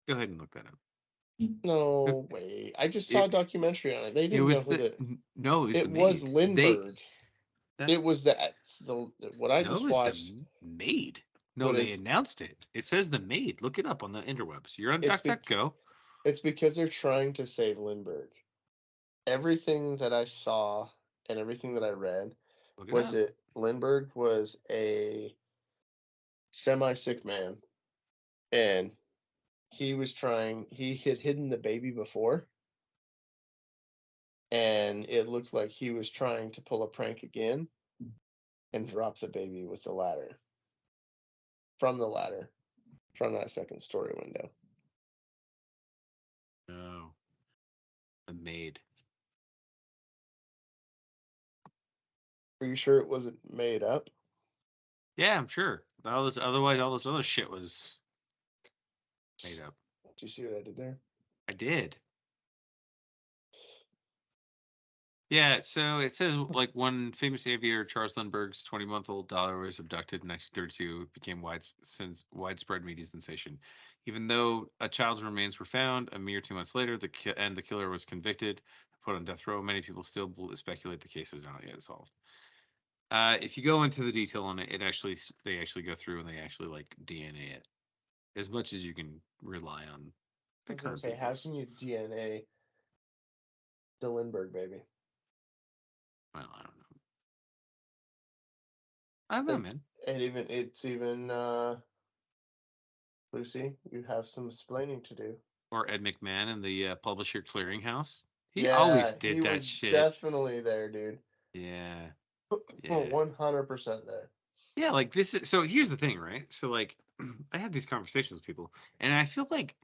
Go ahead and look that up. No way. I just saw a It documentary on it. They it didn't know was who the the. no, it was the It was maid. Lindbergh. That It was the what I no, it just was the watched. maid. No, What they is announced it. It says the maid. Look it up on the interwebs. You're on it's be, DuckDuckGo. it's because they're trying to save Lindbergh. Everything that I saw and everything that I read Look it was up. it Lindbergh was a semi-sick man and he had hidden the baby before and it looked like he was trying to pull a prank again and drop the baby with the ladder from that second story window. No, the maid. Are you sure it wasn't made up? Yeah, I'm sure. All this other shit was made up. Do you see what I did there? I did. Yeah, so it says like one famous aviator, Charles Lindbergh's 20-month-old daughter was abducted in 1932. It became widespread media sensation. Even though a child's remains were found a mere 2 months later, the killer was convicted, put on death row. Many people still speculate the case is not yet solved. If you go into the detail on it, they actually go through and they actually like DNA it as much as you can rely on I the was gonna current say, how people's. can you DNA the Lindbergh baby? Well, I don't know, It, man. it's even Lucy, you have some explaining to do. Or Ed McMahon in the Publisher Clearinghouse. He always Yeah, he did that was shit. definitely there, dude. Yeah. Yeah. 100% there. Yeah, like this is so here's the thing, right? So like I have these conversations with people, and I feel like,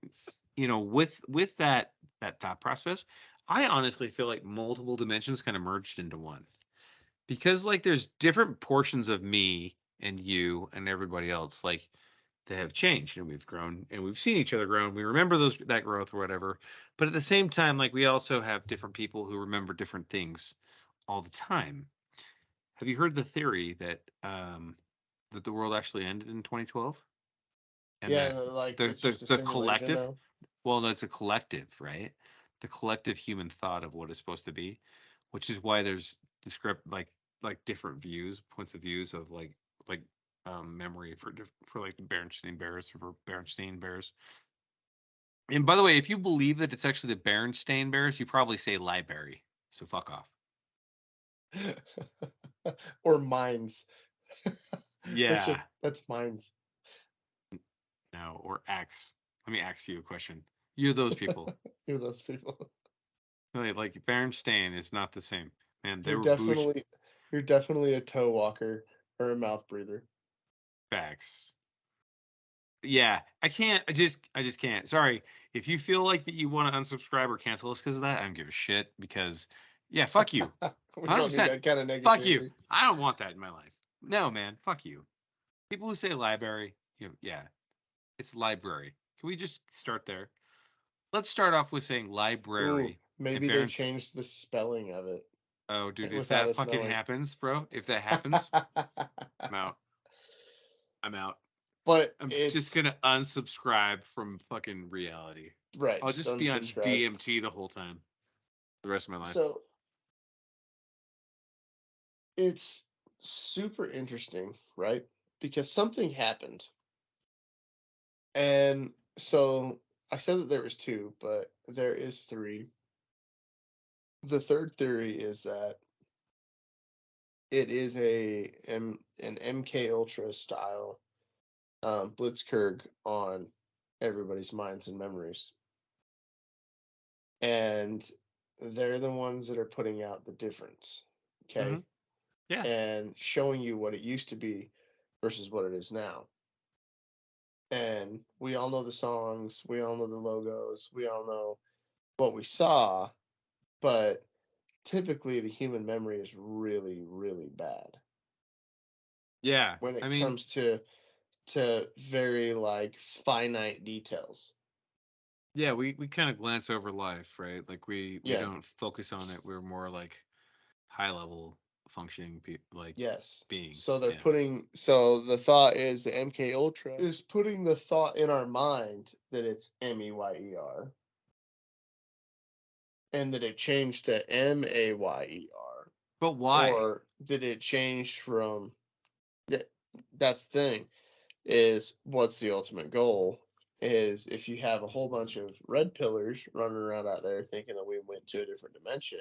with that thought process, I honestly feel like multiple dimensions kind of merged into one. Because like there's different portions of me and you and everybody else like that have changed, and we've grown and we've seen each other grow, and we remember that growth or whatever. But at the same time, like we also have different people who remember different things all the time. Have you heard the theory that the world actually ended in 2012, and Yeah, that like the it's just a the simulation collective, now. well, that's a collective, right? The collective human thought of what is supposed to be, which is why there's like different views, points of views of like memory for like the Berenstain Bears or for Berenstain Bears. And by the way, if you believe that it's actually the Berenstain Bears, you probably say library. So fuck off. Or mines. Yeah. That's mines. No, or axe. Let me ask you a question. You're those people. You're those people. Really, like Berenstain is not the same. Man, they You're were bougie definitely you're definitely a toe walker or a mouth breather. facts. Yeah, I can't. I just can't. Sorry. If you feel like that you want to unsubscribe or cancel us because of that, I don't give a shit because yeah, fuck you. We don't need 100%. that kind of Fuck you. negativity. I don't want that in my life. No, man. Fuck you. People who say library, yeah, it's library. Can we just start there? Let's start off with saying Ooh, library and maybe they Barents. changed the spelling of it Oh, dude, if without that us fucking knowing. happens, bro, if that happens, I'm out. I'm out. But I'm just it's gonna unsubscribe from fucking reality. right, I'll just just be on unsubscribe. DMT the whole time, the rest of my life. So it's super interesting, right? Because something happened. And so I said that there was two, but there is three. The third theory is that it is an MK Ultra style blitzkrieg on everybody's minds and memories, and they're the ones that are putting out the difference, Hmm. okay, Yeah. and showing you what it used to be versus what it is now. And we all know the songs, we all know the logos, we all know what we saw, but typically the human memory is really, really bad Yeah. when I it mean, comes to very like finite details. yeah, we kind of glance over life, right? Like we Yeah, don't focus on it. We're more like high level functioning like yes. So beings. they're Yeah. putting so the thought is the MK Ultra is putting the thought in our mind that it's MEYER and that it changed to MAYER, But why? or did it change from that that's the thing is what's the ultimate goal is if you have a whole bunch of red pillars running around out there thinking that we went to a different dimension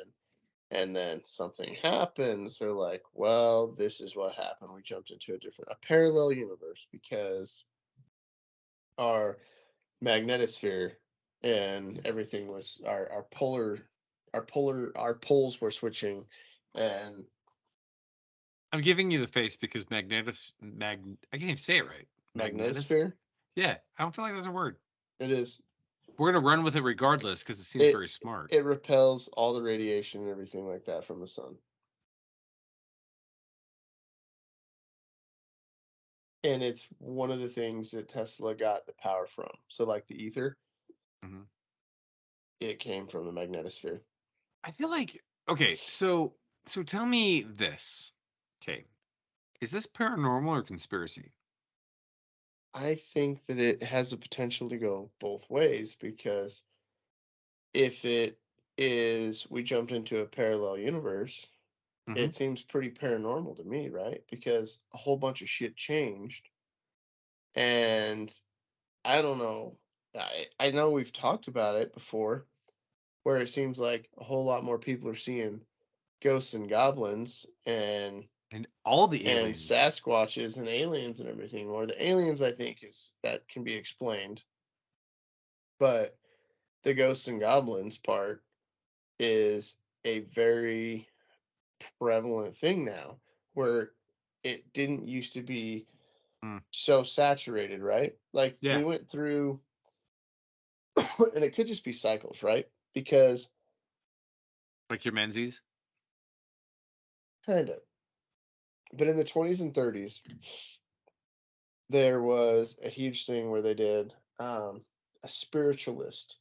and then something happens, they're like, well, this is what happened. We jumped into a parallel universe because our magnetosphere and everything was our poles were switching, and I'm giving you the face because I can't even say it right. Magnetis. magnetosphere, Yeah, I don't feel like that's a word. it is We're gonna run with it regardless because it seems it very smart. it repels all the radiation and everything like that from the sun. And it's one of the things that Tesla got the power from. So like the ether, Hmm. it came from the magnetosphere. I feel like okay, so tell me this. Okay, is this paranormal or conspiracy? I think that it has the potential to go both ways because if it is we jumped into a parallel universe, Hmm. it seems pretty paranormal to me, right? Because a whole bunch of shit changed, and I don't know. I know we've talked about it before, where it seems like a whole lot more people are seeing ghosts and goblins And all the and aliens. Sasquatches and aliens and everything more. The aliens, I think, is that can be explained, but the ghosts and goblins part is a very prevalent thing now, where it didn't used to be so saturated, right? Like Yeah. we went through, and it could just be cycles, right? Because Like your Menzies. kind of, but in the 20s and 30s, there was a huge thing where they did a spiritualist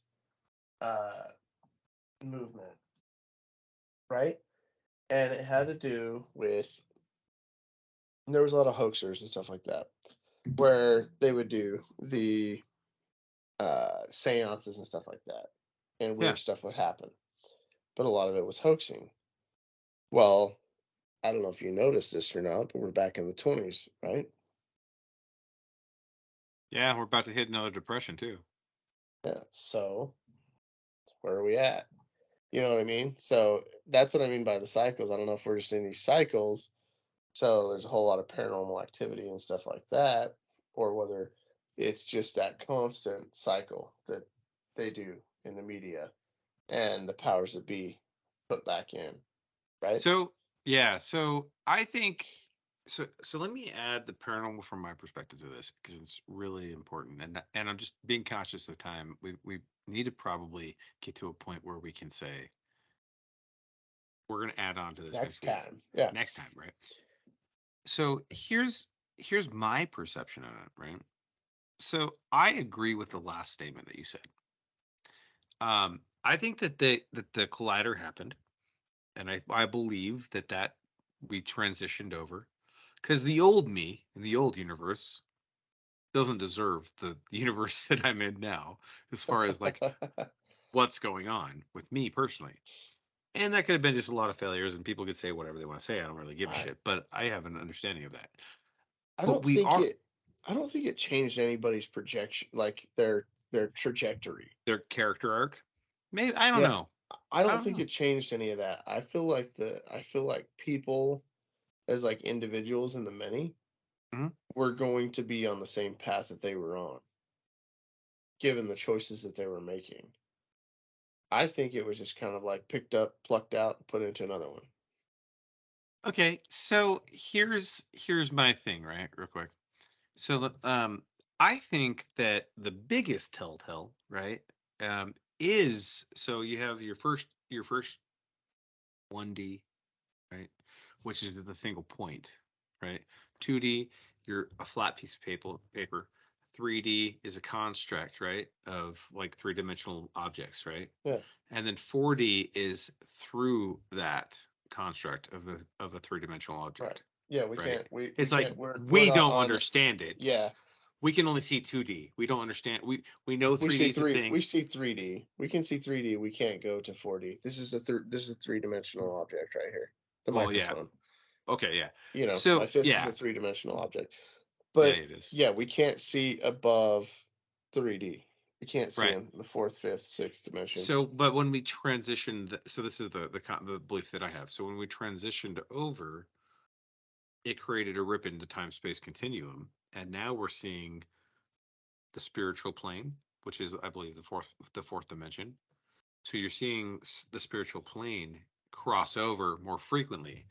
uh, movement, right? And it had to do with, there was a lot of hoaxers and stuff like that, where they would do the seances and stuff like that, and Yeah. weird stuff would happen. But a lot of it was hoaxing. Well, I don't know if you noticed this or not, but we're back in the 20s, right? Yeah, we're about to hit another depression too. Yeah. So where are we at? You know what I mean? So that's what I mean by the cycles. I don't know if we're just in these cycles. So there's a whole lot of paranormal activity and stuff like that, or whether it's just that constant cycle that they do in the media and the powers that be put back in, right? So yeah, so I think so let me add the paranormal from my perspective to this because it's really important, and I'm just being conscious of time. We need to probably get to a point where we can say we're going to add on to this Next next week. time. Yeah. Next time, right? So here's my perception of it, right? So I agree with the last statement that you said. I think that the collider happened, and I believe that we transitioned over because the old me in the old universe doesn't deserve the universe that I'm in now, as far as like what's going on with me personally. And that could have been just a lot of failures, and people could say whatever they want to say. I don't really give a shit, but I have an understanding of that. I But don't we think are it I don't think it changed anybody's projection, like their trajectory. their character arc. Maybe I don't Yeah. know. I I don't don't think know. it changed any of that. I feel like people as like individuals in the many Mhm. were going to be on the same path that they were on, given the choices that they were making. I think it was just kind of like picked up, plucked out, and put into another one. Okay, so here's my thing, right? Real quick. So I think that the biggest telltale, right, is so you have your first 1D, right, which is the single point, right? 2D, you're a flat piece of paper. 3D is a construct, right, of like three-dimensional objects, right? Yeah. And then 4D is through that construct of a three-dimensional Right. object, Yeah, we right? can't we It's like can't we're we not don't on understand it. yeah. We can only see 2D. We don't understand. We know We 3D see is a thing. 3D. We can see 3D. We can't go to 4D. This is a three-dimensional object right here. The Well, yeah. microphone. Okay, yeah. You know, my So fist is yeah, a three-dimensional object. yeah, But it is. yeah, we can't see above 3D. We can't see Right. in the fourth, fifth, sixth dimension. So, but when we transitioned, so this is the belief that I have. So when we transitioned over, it created a rip into time space continuum, and now we're seeing the spiritual plane, which is, I believe, the fourth dimension. So you're seeing the spiritual plane cross over more frequently,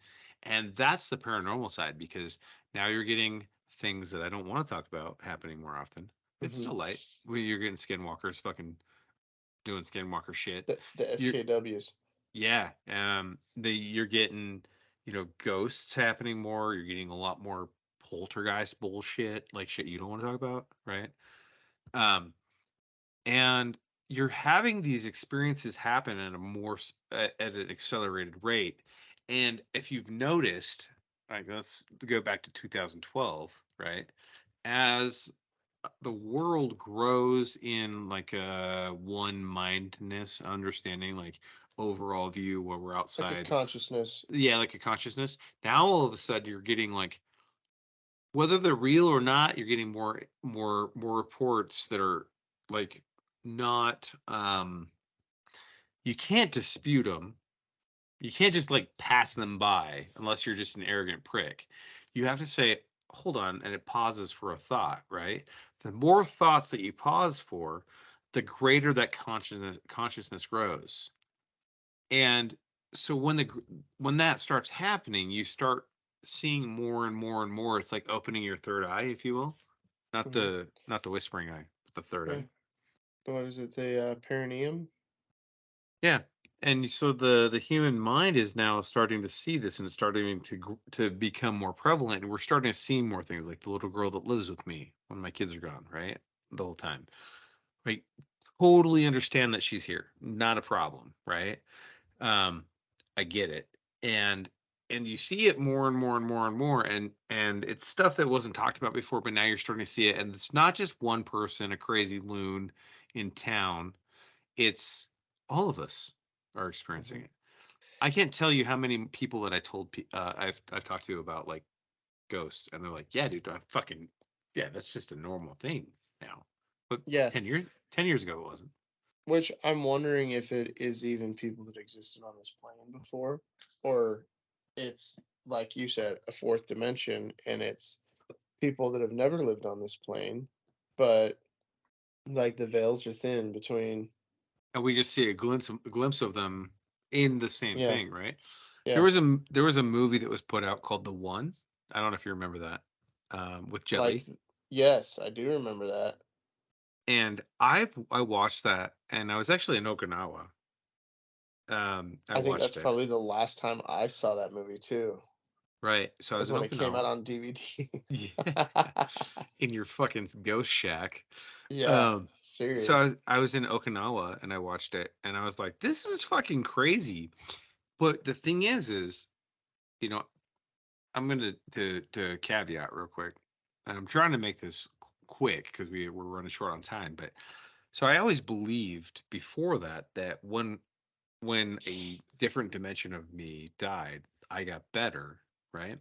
and that's the paranormal side because now you're getting things that I don't want to talk about happening more often. It's Hmm. still light. You're getting skinwalkers fucking doing skinwalker shit. The You're SKWs. Yeah, you're getting, ghosts happening more. You're getting a lot more poltergeist bullshit, like shit you don't want to talk about, right? Um, and you're having these experiences happen at a at an accelerated rate. And if you've noticed, like let's go back to 2012, right? As the world grows in like a one mindedness understanding, like overall view where we're Like a outside, consciousness. yeah, like a consciousness. Now all of a sudden you're getting like whether they're real or not, you're getting more reports that are like not you can't dispute them. You can't just like pass them by unless you're just an arrogant prick. You have to say, hold on, and it pauses for a thought, right? The more thoughts that you pause for, the greater that consciousness grows. And so when that starts happening, you start seeing more and more and more. It's like opening your third eye, if you will, not the whispering eye, but the third eye. What is it? The perineum? Yeah. And so the human mind is now starting to see this, and it's starting to become more prevalent, and we're starting to see more things like the little girl that lives with me when my kids are gone, right? The whole time. Right? Totally understand that she's here. Not a problem, right? I get it. And you see it more and more and more and more, and it's stuff that wasn't talked about before, but now you're starting to see it. And it's not just one person, a crazy loon in town. It's all of us are experiencing it. I can't tell you how many people that I've talked to about like ghosts, and they're like, "Yeah, dude, that's just a normal thing now." But Yeah. 10 years ago, it wasn't. Which I'm wondering if it is even people that existed on this plane before, or it's like you said, a fourth dimension, and it's people that have never lived on this plane, but like the veils are thin between. And we just see a glimpse of them in the same Yeah, thing, right? yeah. There was a movie that was put out called The One. I don't know if you remember that, with Jet Like, Li. yes, I do remember that. And I watched that, and I was actually in Okinawa. I I think watched that's it, probably the last time I saw that movie too, right? So I was is in when it came out Okinawa. on DVD. Yeah, in your fucking ghost shack. Yeah, Um, so serious. I was in Okinawa and I watched it, and I was like, this is fucking crazy. But the thing is, you know, I'm gonna to caveat real quick. And I'm trying to make this quick because we're running short on time. But so I always believed before that when a different dimension of me died, I got better, right?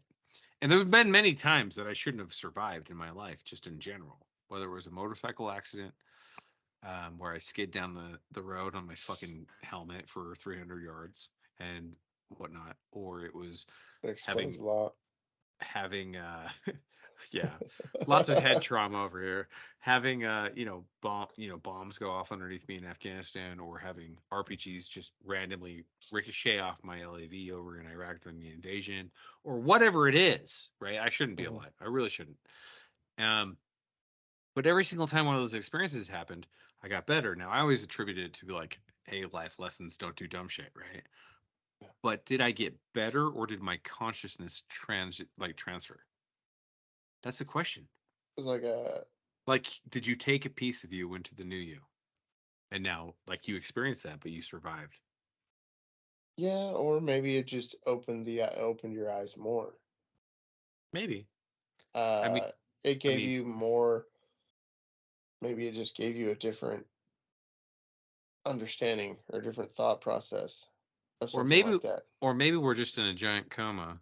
And there's been many times that I shouldn't have survived in my life, just in general, whether it was a motorcycle accident, where I skid down the road on my fucking helmet for 300 yards and whatnot, or it was It explains having a lot. yeah, lots of head trauma over here, having bombs go off underneath me in Afghanistan, or having RPGs just randomly ricochet off my LAV over in Iraq during the invasion, or whatever it is, right? I shouldn't be alive. I really shouldn't. um but every single time one of those experiences happened, I got better. Now I always attributed it to like, hey, life lessons, don't do dumb shit, right? But did I get better, or did my consciousness transfer? That's the question. It's like Like, did you take a piece of you into the new you? And now, like, you experienced that, but you survived. yeah, or maybe it just opened your eyes more. Maybe. I mean, Uh, it I gave mean, you more. Maybe it just gave you a different understanding or different thought process or or something maybe, like that. we're just in a giant coma,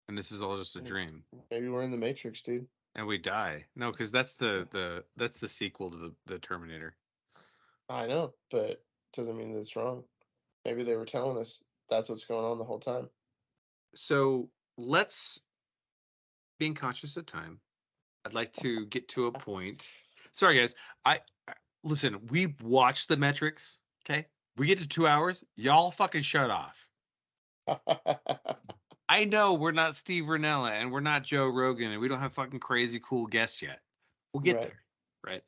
and this is all just a Mm, dream, Maybe we're in the Matrix, dude. and we die. No, because that's that's the sequel to the Terminator. I know, but doesn't mean that it's wrong. Maybe they were telling us that's what's going on the whole time. So let's, being conscious of time, I'd like to get to a point. Sorry, guys. Listen. We watched the metrics. Okay, we get to 2 hours. Y'all fucking shut off. I know we're not Steve Rinella and we're not Joe Rogan and we don't have fucking crazy cool guests yet. We'll get Right. there,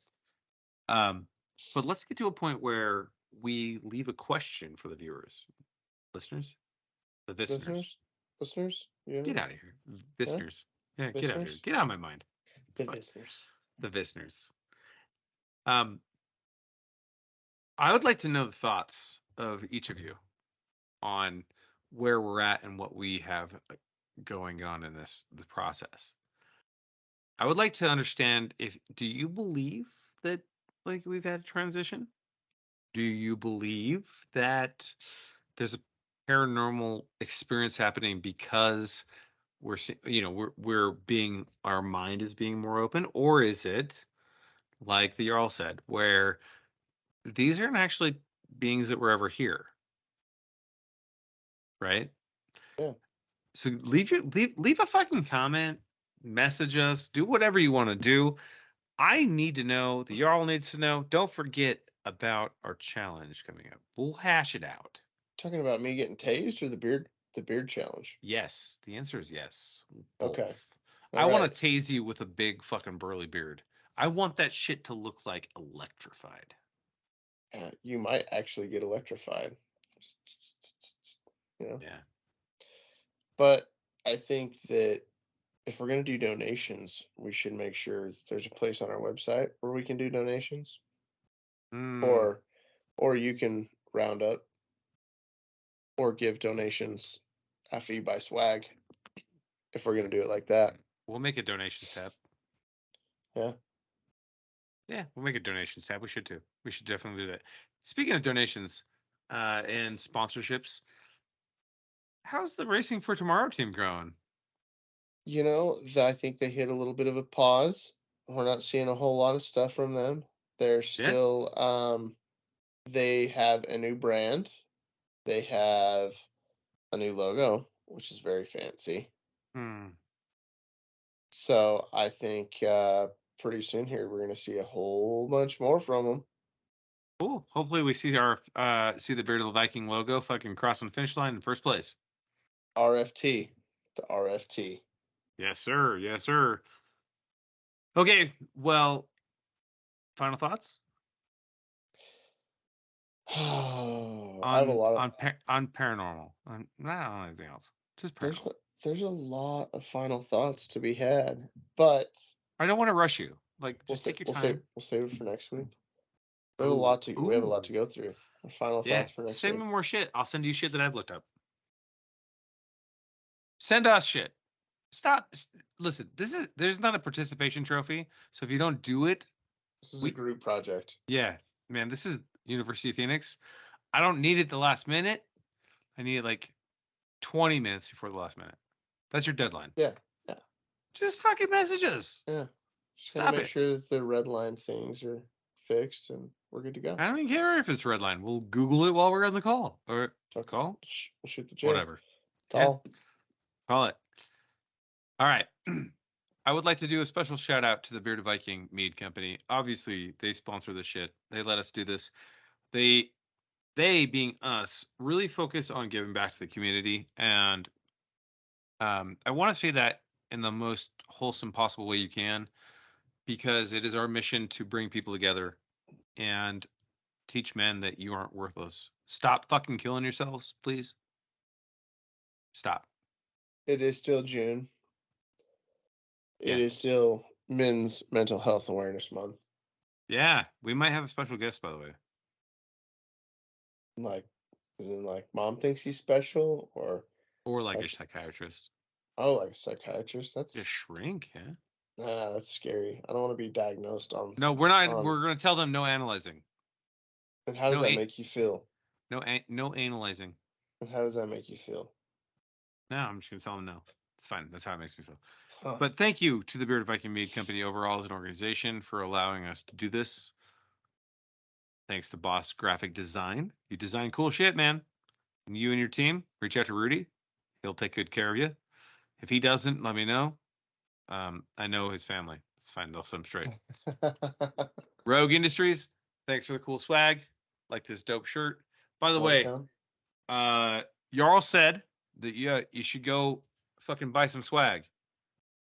right? But let's get to a point where we leave a question for the viewers, listeners, the listeners. Listeners, you Get know, out of here, huh? listeners. Yeah, get out of here. Listeners, Get out of my mind. It's the fine. listeners. The listeners. Um, I would like to know the thoughts of each of you on where we're at and what we have going on in the process. I would like to understand, if do you believe that like we've had a transition? Do you believe that there's a paranormal experience happening because we're being, our mind is being more open, or is it like the Jarl said, where these aren't actually beings that were ever here, right? Yeah. So leave a fucking comment, message us, do whatever you want to do. I need to know. The Jarl needs to know. Don't forget about our challenge coming up. We'll hash it out. Talking about me getting tased or the the beard challenge? Yes. The answer is yes. Okay. Both. All I want right. to tase you with a big fucking burly beard. I want that shit to look like electrified. You might actually get electrified. Just, Yeah. But I think that if we're going to do donations, we should make sure there's a place on our website where we can do donations, Mm. or you can round up or give donations after you buy swag. If we're going to do it like that, We'll make a donations tab. yeah. Yeah, we'll make a donations tab. We should too. We should definitely do that. Speaking of donations and sponsorships, how's the Racing for Tomorrow team growing? I think they hit a little bit of a pause. We're not seeing a whole lot of stuff from them. They're still, they have a new brand. They have a new logo, which is very fancy. So I think pretty soon here we're going to see a whole bunch more from them. Cool. Hopefully we see our see the Beard of the Viking logo fucking crossing the finish line in first place. RFT. The RFT. Yes, sir. Yes, sir. Okay. Well, final thoughts I have a lot of on paranormal. Not on anything else. Just paranormal. there's a lot of final thoughts to be had, but I don't want to rush you. Like, just take your time. We'll save it for next week. We have a lot to go through. Our final thoughts for next send week. me more shit. I'll send you shit that I've looked up. Send us shit. Stop. Listen, there's not a participation trophy, so if you don't do it, this is a group project. Yeah, man, this is University of Phoenix. I don't need it the last minute. I need it like 20 minutes before the last minute. That's your deadline. Yeah. Just fucking message us. Yeah. Stop make sure that the red line things are fixed and we're good to go. I don't even care if it's red line. We'll Google it while we're on the call. Or call? We'll shoot the J. Whatever. Call. Yeah. Call it. All right. I would like to do a special shout out to the Bearded Viking Mead Company. Obviously, they sponsor this shit. They let us do this. They being us, really focus on giving back to the community. And I want to say that in the most wholesome possible way you can, because it is our mission to bring people together and teach men that you aren't worthless. Stop fucking killing yourselves, please. Stop. It is still June. It is still Men's Mental Health Awareness Month. Yeah, we might have a special guest, by the way. Like, is it like mom thinks he's special, or like a psychiatrist? Oh, like a psychiatrist. That's a shrink, yeah. That's scary. I don't want to be diagnosed on. No, we're not. We're gonna tell them no analyzing. And how does that make you feel? No analyzing. And how does that make you feel? No, I'm just gonna tell them no. It's fine. That's how it makes me feel. Huh. But thank you to the Bearded Viking Mead Company overall as an organization for allowing us to do this. Thanks to Boss Graphic Design. You design cool shit, man. And you and your team, reach out to Rudy. He'll take good care of you. If he doesn't, let me know. I know his family. It's fine. They'll set him straight. Rogue Industries. Thanks for the cool swag. Like this dope shirt. By the way, Jarl said that you should go fucking buy some swag.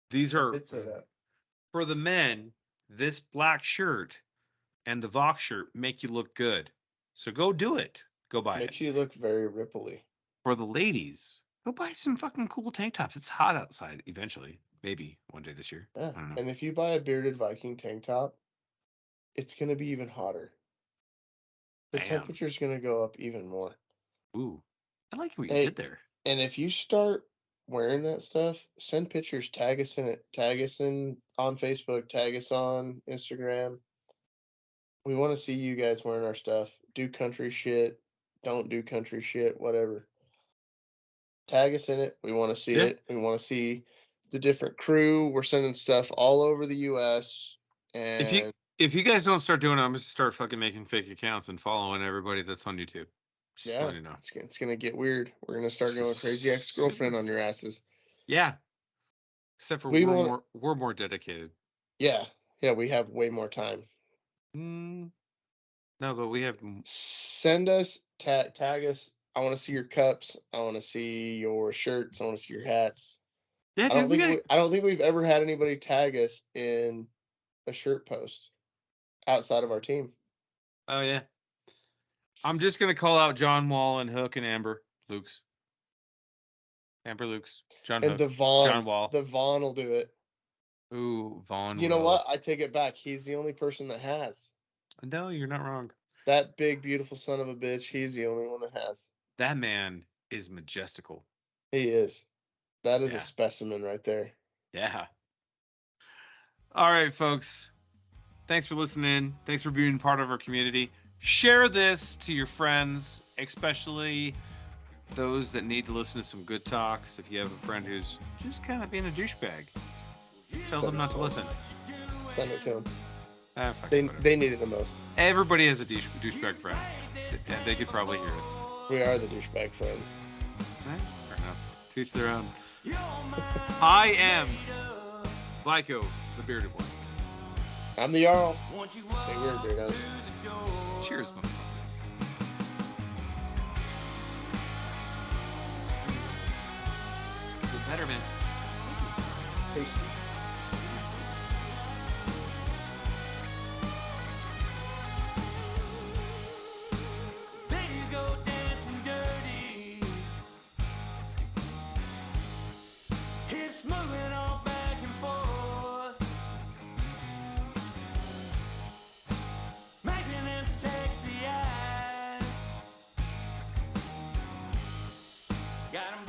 These are for the men. This black shirt and the Vox shirt make you look good. So go do it. Go buy it. Makes you look very ripply. For the ladies, go buy some fucking cool tank tops. It's hot outside eventually. Maybe one day this year. Yeah. I don't know. And if you buy a Bearded Viking tank top, it's going to be even hotter. The temperature's going to go up even more. Ooh. I like what you did there. And if you start wearing that stuff, send pictures, tag us in it, tag us in on Facebook, tag us on Instagram. We want to see you guys wearing our stuff. Do country shit, don't do country shit, whatever. Tag us in it. We want to see it. We want to see the different crew. We're sending stuff all over the U.S. And if you guys don't start doing it, I'm just start fucking making fake accounts and following everybody that's on YouTube. Just let you know. It's gonna get weird. We're gonna start going crazy ex-girlfriend on your asses. Yeah. Except for we're more dedicated. Yeah. Yeah, we have way more time. No, but we have. Send us, tag us I want to see your cups. I want to see your shirts. I want to see your hats. Yeah, I dude, don't think we've ever had anybody tag us in a shirt post outside of our team. Oh yeah. I'm just gonna call out John Wall and Hook and Amber Lukes. Amber Lukes. John And Hook. the Vaughn, John Wall. the Vaughn will do it. Ooh, Vaughn. You know will. what? I take it back. He's the only person that has. No, you're not wrong. That big, beautiful son of a bitch, he's the only one that has. That man is majestical. He is. That is Yeah. a specimen right there. Yeah. All right, folks. Thanks for listening. Thanks for being part of our community. Share this to your friends, especially those that need to listen to some good talks. If you have a friend who's just kind of being a douchebag, tell them not to listen. Send it to him. Fuck They whatever. need it the most. Everybody has a douchebag friend. They could probably hear it. We are the douchebag friends. Fair enough. To each their own. I am Viko, the bearded one. I'm the Jarl. Stay weird, weirdos. Cheers, motherfucker. The betterment. Tasty. There you go, dancing dirty. Hips moving all back and forth. Making them sexy eyes. Got 'em